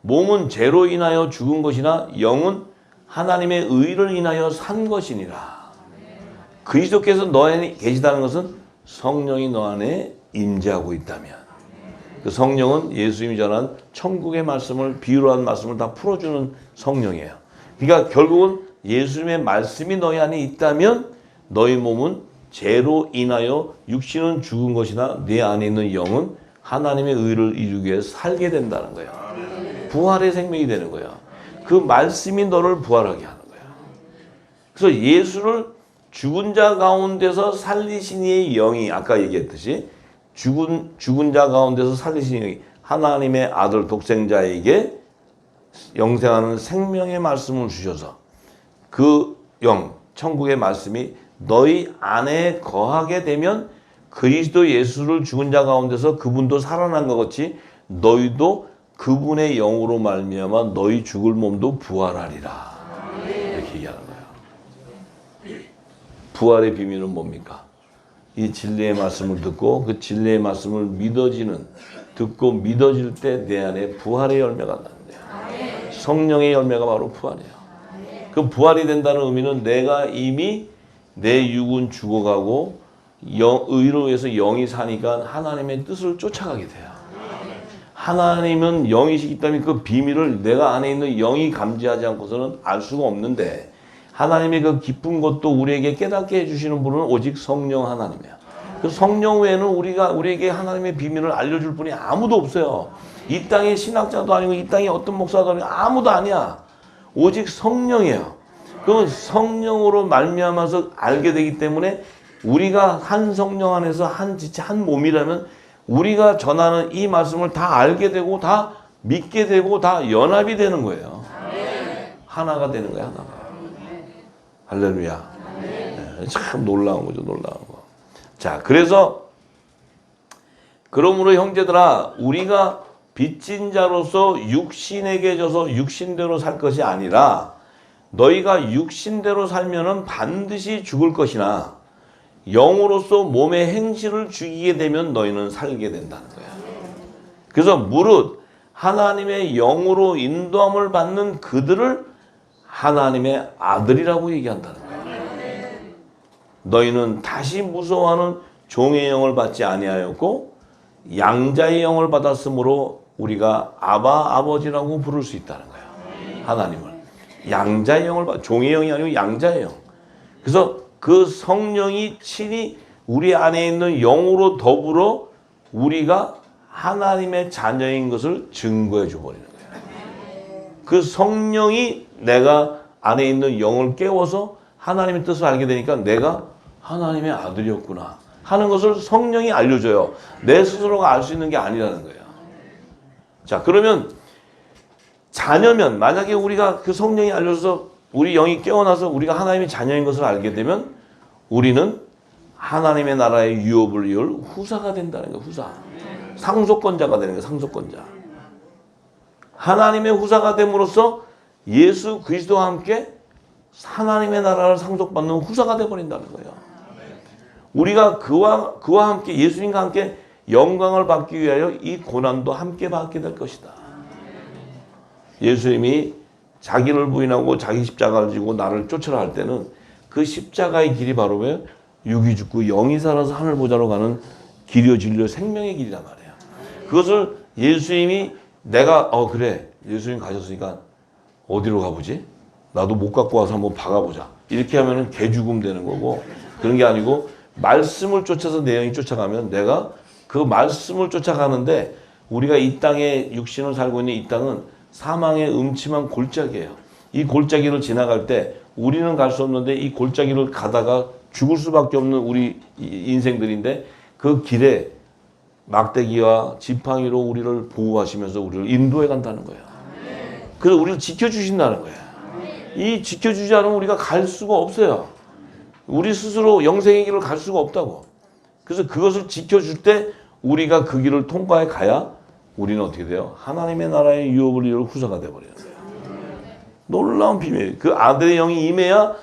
몸은 죄로 인하여 죽은 것이나 영은 하나님의 의를 인하여 산 것이니라. 그리스도께서 너 안에 계시다는 것은 성령이 너 안에 임재하고 있다면, 그 성령은 예수님이 전한 천국의 말씀을 비유로 한 말씀을 다 풀어주는 성령이에요. 그러니까 결국은 예수님의 말씀이 너희 안에 있다면 너희 몸은 죄로 인하여 육신은 죽은 것이나 내 안에 있는 영은 하나님의 의를 이루기 위해 살게 된다는 거예요. 부활의 생명이 되는 거예요. 그 말씀이 너를 부활하게 하는 거예요. 그래서 예수를 죽은 자 가운데서 살리신 이의 영이, 아까 얘기했듯이 죽은 자 가운데서 살리신 영이 하나님의 아들 독생자에게 영생하는 생명의 말씀을 주셔서 그 영, 천국의 말씀이 너희 안에 거하게 되면 그리스도 예수를 죽은 자 가운데서 그분도 살아난 것 같이 너희도 그분의 영으로 말미암아 너희 죽을 몸도 부활하리라. 이렇게 얘기하는 거예요. 부활의 비밀은 뭡니까? 이 진리의 말씀을 듣고 그 진리의 말씀을 듣고 믿어질 때 내 안에 부활의 열매가 나는데요. 성령의 열매가 바로 부활이에요. 그 부활이 된다는 의미는 내가 이미 내 육은 죽어가고 의로 해서 영이 사니까 하나님의 뜻을 쫓아가게 돼요. 하나님은 영이시기 때문에 그 비밀을 내가 안에 있는 영이 감지하지 않고서는 알 수가 없는데, 하나님의 그 깊은 것도 우리에게 깨닫게 해주시는 분은 오직 성령 하나님이에요. 그 성령 외에는 우리에게 하나님의 비밀을 알려줄 분이 아무도 없어요. 이 땅의 신학자도 아니고 이 땅의 어떤 목사도 아니고 아무도 아니야. 오직 성령이에요. 그러면 성령으로 말미암아서 알게 되기 때문에 우리가 한 성령 안에서 한 지체 한 몸이라면 우리가 전하는 이 말씀을 다 알게 되고 다 믿게 되고 다 연합이 되는 거예요. 하나가 되는 거예요. 하나가. 할렐루야. 네, 참 놀라운 거죠. 놀라운 거. 자, 그래서 그러므로 형제들아, 우리가 빚진 자로서 육신에게 져서 육신대로 살 것이 아니라 너희가 육신대로 살면은 반드시 죽을 것이나 영으로서 몸의 행실을 죽이게 되면 너희는 살게 된다는 거야. 그래서 무릇 하나님의 영으로 인도함을 받는 그들을 하나님의 아들이라고 얘기한다는 거야. 너희는 다시 무서워하는 종의 영을 받지 아니하였고 양자의 영을 받았으므로 우리가 아바 아버지라고 부를 수 있다는 거예요. 하나님을 양자의 영을 종의 영이 아니고 양자의 영. 그래서 그 성령이 친히 우리 안에 있는 영으로 더불어 우리가 하나님의 자녀인 것을 증거해 줘 버리는 거예요. 그 성령이 내가 안에 있는 영을 깨워서 하나님의 뜻을 알게 되니까 내가 하나님의 아들이었구나 하는 것을 성령이 알려줘요. 내 스스로가 알 수 있는 게 아니라는 거예요. 자, 그러면 자녀면 만약에 우리가 그 성령이 알려줘서 우리 영이 깨어나서 우리가 하나님의 자녀인 것을 알게 되면 우리는 하나님의 나라의 유업을 이을 후사가 된다는 거예요. 후사. 상속권자가 되는 거예요. 상속권자. 하나님의 후사가 됨으로써 예수 그리스도와 함께 하나님의 나라를 상속받는 후사가 되어버린다는 거예요. 우리가 그와 함께 예수님과 함께 영광을 받기 위하여 이 고난도 함께 받게 될 것이다. 예수님이 자기를 부인하고 자기 십자가를 지고 나를 쫓으라 할 때는 그 십자가의 길이 바로 왜 육이 죽고 영이 살아서 하늘 보좌로 가는 길이요 진리요 생명의 길이란 말이에요. 그것을 예수님이 내가 그래 예수님 가셨으니까 어디로 가보지? 나도 못 갖고 와서 한번 박아보자. 이렇게 하면은 개죽음 되는 거고 그런 게 아니고 말씀을 쫓아서 내 영이 쫓아가면 내가 그 말씀을 쫓아가는데 우리가 이 땅에 육신을 살고 있는 이 땅은 사망의 음침한 골짜기예요. 이 골짜기를 지나갈 때 우리는 갈 수 없는데 이 골짜기를 가다가 죽을 수밖에 없는 우리 인생들인데 그 길에 막대기와 지팡이로 우리를 보호하시면서 우리를 인도해 간다는 거예요. 그래서 우리를 지켜주신다는 거예요. 이 지켜주지 않으면 우리가 갈 수가 없어요. 우리 스스로 영생의 길을 갈 수가 없다고. 그래서 그것을 지켜줄 때 우리가 그 길을 통과해 가야 우리는 어떻게 돼요? 하나님의 나라의 유업을 이룰 후사가 되어버리는 거예요. 놀라운 비밀. 그 아들의 영이 임해야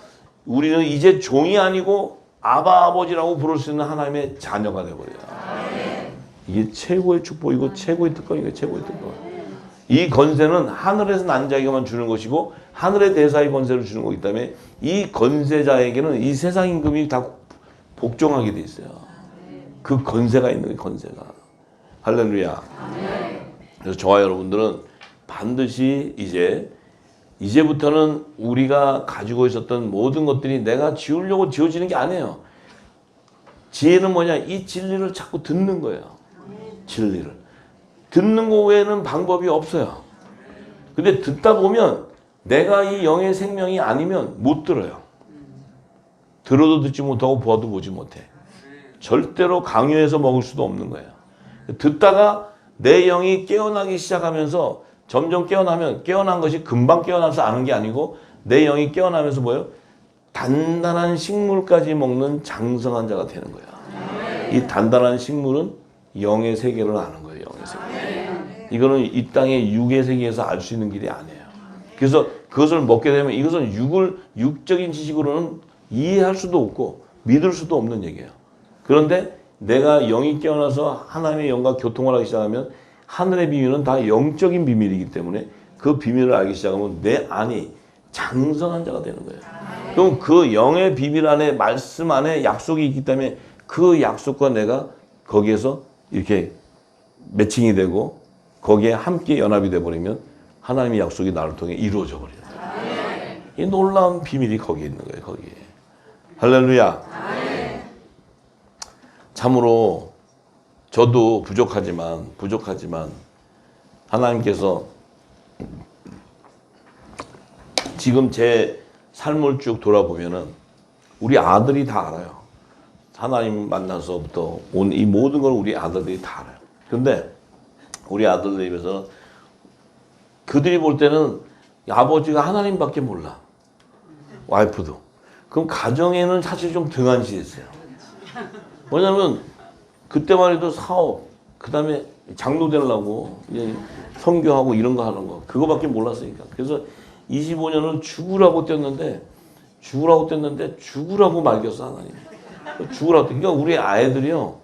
우리는 이제 종이 아니고 아바 아버지라고 부를 수 있는 하나님의 자녀가 되어버려요. 이게 최고의 축복이고 최고의 특권이고 최고의 특권. 이 권세는 하늘에서 난 자에게만 주는 것이고 하늘의 대사의 권세를 주는 거기 때문에 이 권세자에게는 이 세상 임금이 다 복종하게 돼 있어요. 그 권세가 있는 거예요. 권세가. 할렐루야. 그래서 저와 여러분들은 반드시 이제부터는 우리가 가지고 있었던 모든 것들이 내가 지우려고 지워지는 게 아니에요. 지혜는 뭐냐? 이 진리를 자꾸 듣는 거예요. 진리를. 듣는 거 외에는 방법이 없어요. 근데 듣다 보면 내가 이 영의 생명이 아니면 못 들어요. 들어도 듣지 못하고 보아도 보지 못해. 절대로 강요해서 먹을 수도 없는 거예요. 듣다가 내 영이 깨어나기 시작하면서 점점 깨어난 것이 금방 깨어나서 아는 게 아니고 내 영이 깨어나면서 뭐예요? 단단한 식물까지 먹는 장성한 자가 되는 거예요. 이 단단한 식물은 영의 세계를 아는 거예요. 영의 세계. 이거는 이 땅의 육의 세계에서 알 수 있는 길이 아니에요. 그래서 그것을 먹게 되면 이것은 육적인 지식으로는 이해할 수도 없고 믿을 수도 없는 얘기예요. 그런데 내가 영이 깨어나서 하나님의 영과 교통을 하기 시작하면 하늘의 비밀은 다 영적인 비밀이기 때문에 그 비밀을 알기 시작하면 내 안이 장성한 자가 되는 거예요. 그럼 그 영의 비밀 안에 말씀 안에 약속이 있기 때문에 그 약속과 내가 거기에서 이렇게 매칭이 되고 거기에 함께 연합이 돼버리면 하나님의 약속이 나를 통해 이루어져 버려요. 이 놀라운 비밀이 거기에 있는 거예요. 거기에. 할렐루야. 참으로 저도 부족하지만 하나님께서 지금 제 삶을 쭉 돌아보면은 우리 아들이 다 알아요. 하나님 만나서부터 온 이 모든 걸 우리 아들들이 다 알아요. 근데 우리 아들들 입에서 그들이 볼 때는 아버지가 하나님밖에 몰라. 와이프도. 그럼 가정에는 사실 좀 등한시했어요. 뭐냐면 그때만 해도 사업, 그 다음에 장로 되려고 선교하고 이런 거 하는 거 그거밖에 몰랐으니까. 그래서 25년을 죽으라고 죽으라고 말겼어 하나님. 죽으라고. 그러니까 우리 아이들이요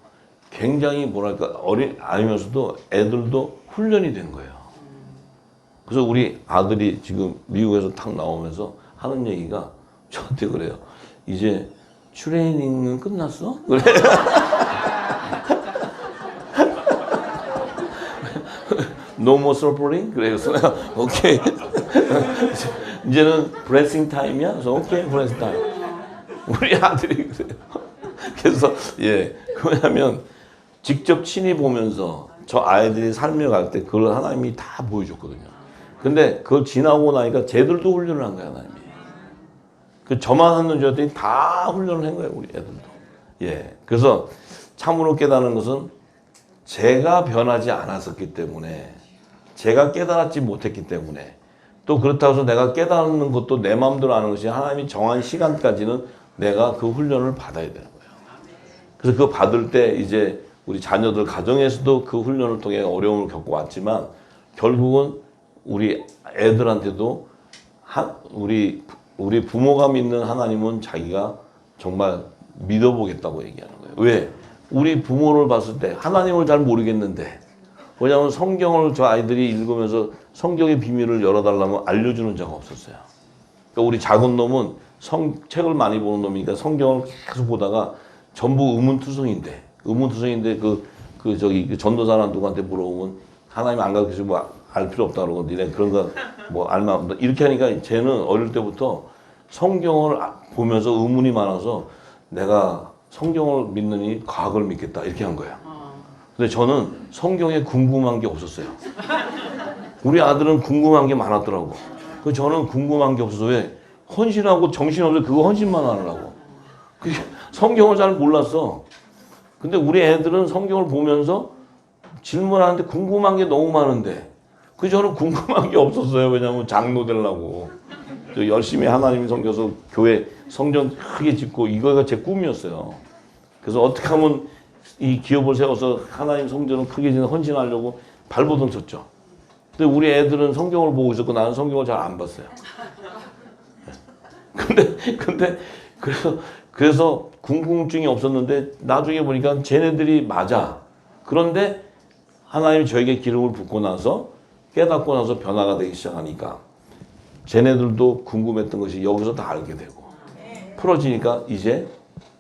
굉장히 뭐랄까 아니면서도 애들도 훈련이 된 거예요. 그래서 우리 아들이 지금 미국에서 탁 나오면서 하는 얘기가 저한테 그래요. 이제 트레이닝은 끝났어? 그래. No more suffering? 그래서 오케이. 이제는 브레싱 타임이야? 그래서 오케이, 브레싱 타임. 우리 아들이 그래요. 그래서 예, 왜냐하면 직접 친히 보면서 저 아이들이 살며갈 때 그걸 하나님이 다 보여줬거든요. 근데 그걸 지나고 나니까 쟤들도 훈련을 한 거야, 하나님이. 그 저만 하는 줄 알았더니 다 훈련을 한 거예요, 우리 애들도. 예, 그래서 참으로 깨닫는 것은 제가 변하지 않았었기 때문에, 제가 깨달았지 못했기 때문에, 또 그렇다고 해서 내가 깨닫는 것도 내 마음대로 하는 것이 하나님이 정한 시간까지는 내가 그 훈련을 받아야 되는 거예요. 그래서 그거 받을 때 이제 우리 자녀들 가정에서도 그 훈련을 통해 어려움을 겪어왔지만 결국은 우리 애들한테도 우리 부모가 믿는 하나님은 자기가 정말 믿어보겠다고 얘기하는 거예요. 왜? 우리 부모를 봤을 때 하나님을 잘 모르겠는데, 왜냐하면 성경을 저 아이들이 읽으면서 성경의 비밀을 열어달라면 알려주는 자가 없었어요. 그러니까 우리 작은 놈은 책을 많이 보는 놈이니까 성경을 계속 보다가 전부 의문투성인데 그 전도사나 누구한테 물어보면 하나님 안 가르쳐주면 뭐 알 필요 없다 그러고 니네 그런 거 뭐 알만 없다 이렇게 하니까 쟤는 어릴 때부터 성경을 보면서 의문이 많아서 내가 성경을 믿느니 과학을 믿겠다 이렇게 한 거예요. 근데 저는 성경에 궁금한 게 없었어요. 우리 아들은 궁금한 게 많았더라고. 그 저는 궁금한 게 없어서 왜 헌신하고 정신없어 그거 헌신만 하느라고. 성경을 잘 몰랐어. 근데 우리 애들은 성경을 보면서 질문하는데 궁금한 게 너무 많은데 그 저는 궁금한 게 없었어요. 왜냐하면 장로 되려고 열심히 하나님 섬겨서 교회 성전 크게 짓고 이거가 제 꿈이었어요. 그래서 어떻게 하면 이 기업을 세워서 하나님 성전을 크게 짓는 헌신하려고 발버둥 쳤죠. 근데 우리 애들은 성경을 보고 있었고 나는 성경을 잘 안 봤어요. 근데 그래서 궁금증이 없었는데 나중에 보니까 쟤네들이 맞아. 그런데 하나님이 저에게 기름을 붓고 나서 깨닫고 나서 변화가 되기 시작하니까 쟤네들도 궁금했던 것이 여기서 다 알게 되고 풀어지니까 이제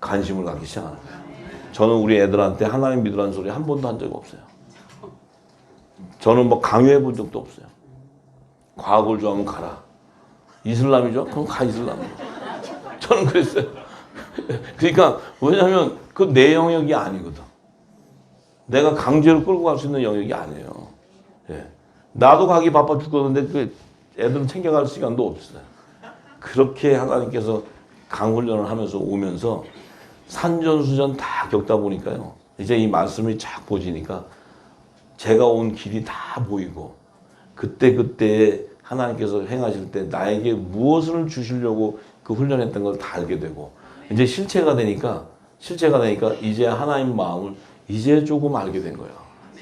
관심을 갖기 시작하는 거예요. 저는 우리 애들한테 하나님 믿으라는 소리 한 번도 한 적이 없어요. 저는 뭐 강요해 본 적도 없어요. 과학을 좋아하면 가라. 이슬람이죠? 그럼 가 이슬람으로. 저는 그랬어요. 그러니까 왜냐하면 그 내 영역이 아니거든. 내가 강제로 끌고 갈 수 있는 영역이 아니에요. 예. 나도 가기 바빠 죽겠는데 그 애들은 챙겨갈 시간도 없어요. 그렇게 하나님께서 강훈련을 하면서 오면서 산전수전 다 겪다 보니까요. 이제 이 말씀이 쫙 보지니까 제가 온 길이 다 보이고 그때 하나님께서 행하실 때 나에게 무엇을 주시려고 그 훈련했던 걸 다 알게 되고 이제 실체가 되니까 이제 하나님 마음을 이제 조금 알게 된 거예요.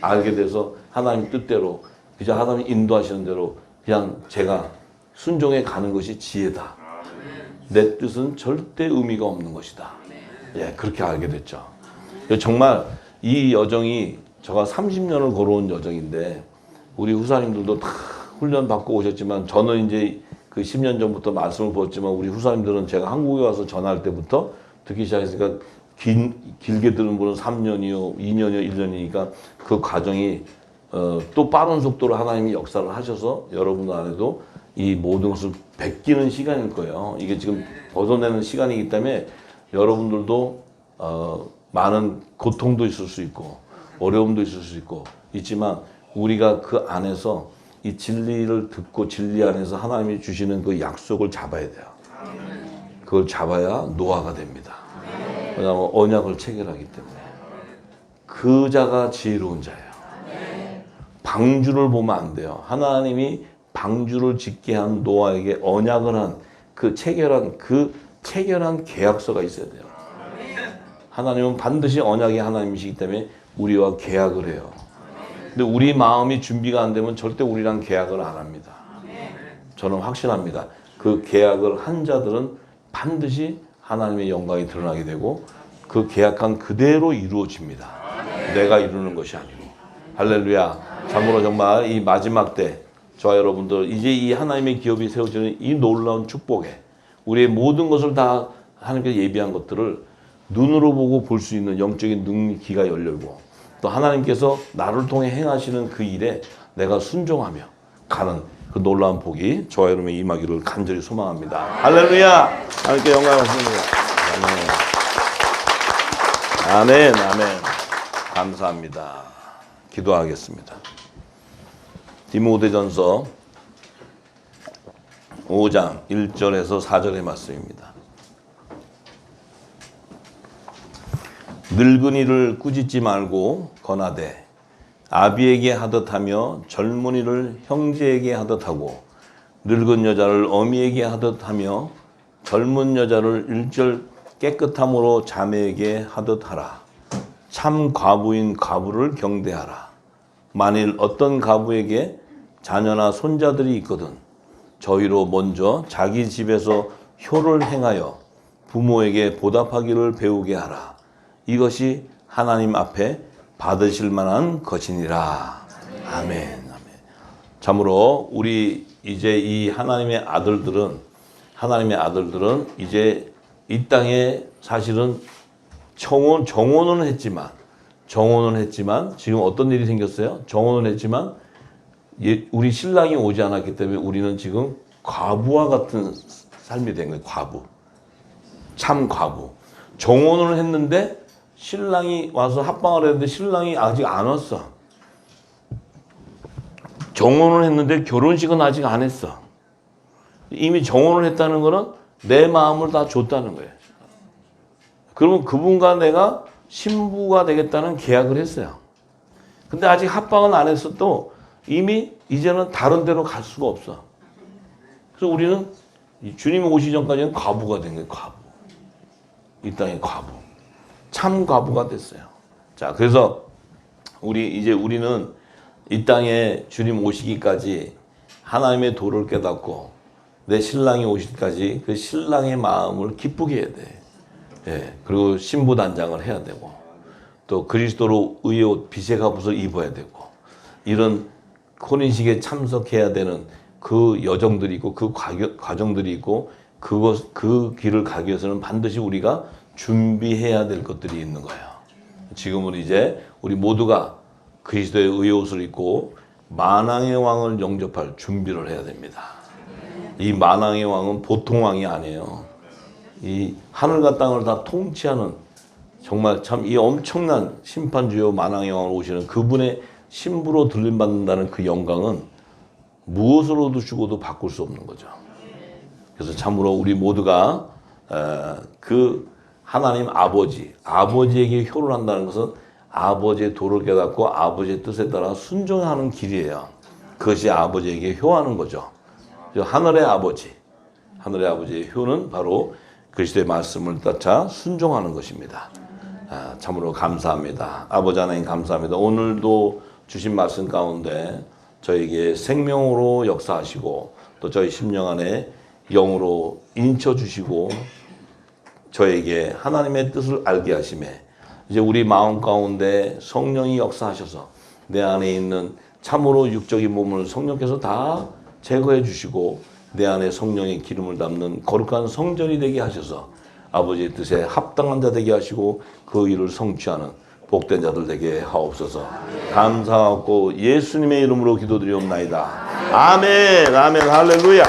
알게 돼서 하나님 뜻대로 이제 하나님 인도하시는 대로 그냥 제가 순종해 가는 것이 지혜다. 내 뜻은 절대 의미가 없는 것이다. 예, 그렇게 알게 됐죠. 정말 이 여정이 제가 30년을 걸어온 여정인데 우리 후사님들도 다 훈련 받고 오셨지만 저는 이제 그 10년 전부터 말씀을 보았지만 우리 후사님들은 제가 한국에 와서 전할 때부터 듣기 시작했으니까 길게 들은 분은 3년이요, 2년이요, 1년이니까 그 과정이 또 빠른 속도로 하나님이 역사를 하셔서 여러분 안에도 이 모든 것을 베끼는 시간일 거예요. 이게 지금 벗어내는 시간이기 때문에 여러분들도 많은 고통도 있을 수 있고 어려움도 있을 수 있고 있지만 우리가 그 안에서 이 진리를 듣고 진리 안에서 하나님이 주시는 그 약속을 잡아야 돼요. 그걸 잡아야 노아가 됩니다. 왜냐하면 언약을 체결하기 때문에 그 자가 지혜로운 자예요. 방주를 보면 안 돼요. 하나님이 방주를 짓게 한 노아에게 언약을 한 그 체결한 계약서가 있어야 돼요. 하나님은 반드시 언약의 하나님이시기 때문에 우리와 계약을 해요. 근데 우리 마음이 준비가 안 되면 절대 우리랑 계약을 안 합니다. 저는 확신합니다. 그 계약을 한 자들은 반드시 하나님의 영광이 드러나게 되고 그 계약한 그대로 이루어집니다. 내가 이루는 것이 아니고. 할렐루야. 참으로 정말 이 마지막 때 저와 여러분들 이제 이 하나님의 기업이 세워지는 이 놀라운 축복에 우리의 모든 것을 다 하나님께서 예비한 것들을 눈으로 보고 볼 수 있는 영적인 눈 귀가 열리고 또 하나님께서 나를 통해 행하시는 그 일에 내가 순종하며 가는 그 놀라운 복이 저와 여러분의 임하기를 간절히 소망합니다. 할렐루야! 하나님께 영광을 드립니다. 아멘. 아멘. 감사합니다. 기도하겠습니다. 디모데전서 5장 1절에서 4절의 말씀입니다. 늙은이를 꾸짖지 말고 권하되 아비에게 하듯 하며 젊은이를 형제에게 하듯 하고 늙은 여자를 어미에게 하듯 하며 젊은 여자를 일절 깨끗함으로 자매에게 하듯 하라. 참 과부인 과부를 경대하라. 만일 어떤 과부에게 자녀나 손자들이 있거든 저희로 먼저 자기 집에서 효를 행하여 부모에게 보답하기를 배우게 하라. 이것이 하나님 앞에 받으실 만한 것이니라. 아멘. 아멘. 참으로 우리 이제 이 하나님의 아들들은 이제 이 땅에 사실은 정혼은 했지만 지금 어떤 일이 생겼어요? 정혼은 했지만 우리 신랑이 오지 않았기 때문에 우리는 지금 과부와 같은 삶이 된 거예요. 과부. 참 과부. 정혼을 했는데 신랑이 와서 합방을 했는데 신랑이 아직 안 왔어. 정혼을 했는데 결혼식은 아직 안 했어. 이미 정혼을 했다는 거는 내 마음을 다 줬다는 거예요. 그러면 그분과 내가 신부가 되겠다는 계약을 했어요. 근데 아직 합방은 안 했어도 이미 이제는 다른 데로 갈 수가 없어. 그래서 우리는 주님 오시기 전까지는 과부가 된 거예요. 과부. 이 땅의 과부. 참 과부가 됐어요. 자, 그래서 우리는 이 땅에 주님 오시기까지 하나님의 도를 깨닫고 내 신랑이 오시기까지 그 신랑의 마음을 기쁘게 해야 돼. 예, 그리고 신부 단장을 해야 되고 또 그리스도로 의의 옷 빛의 갑옷을 입어야 되고 이런 혼인식에 참석해야 되는 그 여정들이 있고 그 과정들이 있고 그 길을 가기 위해서는 반드시 우리가 준비해야 될 것들이 있는 거예요. 지금은 이제 우리 모두가 그리스도의 의의 옷을 입고 만왕의 왕을 영접할 준비를 해야 됩니다. 이 만왕의 왕은 보통 왕이 아니에요. 이 하늘과 땅을 다 통치하는 정말 참 이 엄청난 심판주요 만왕의 왕을 오시는 그분의 신부로 들림받는다는 그 영광은 무엇으로도 주고도 바꿀 수 없는 거죠. 그래서 참으로 우리 모두가 그 하나님 아버지에게 효를 한다는 것은 아버지의 도를 깨닫고 아버지의 뜻에 따라 순종하는 길이에요. 그것이 아버지에게 효하는 거죠. 하늘의 아버지의 효는 바로 그리스도의 말씀을 따라 순종하는 것입니다. 참으로 감사합니다. 아버지 하나님 감사합니다. 오늘도 주신 말씀 가운데 저에게 생명으로 역사하시고 또 저희 심령 안에 영으로 인쳐주시고 저에게 하나님의 뜻을 알게 하심에 이제 우리 마음 가운데 성령이 역사하셔서 내 안에 있는 참으로 육적인 몸을 성령께서 다 제거해 주시고 내 안에 성령의 기름을 담는 거룩한 성전이 되게 하셔서 아버지의 뜻에 합당한 자 되게 하시고 그 일을 성취하는 복된 자들 되게 하옵소서. 감사하고 예수님의 이름으로 기도드리옵나이다. 아멘. 아멘. 할렐루야.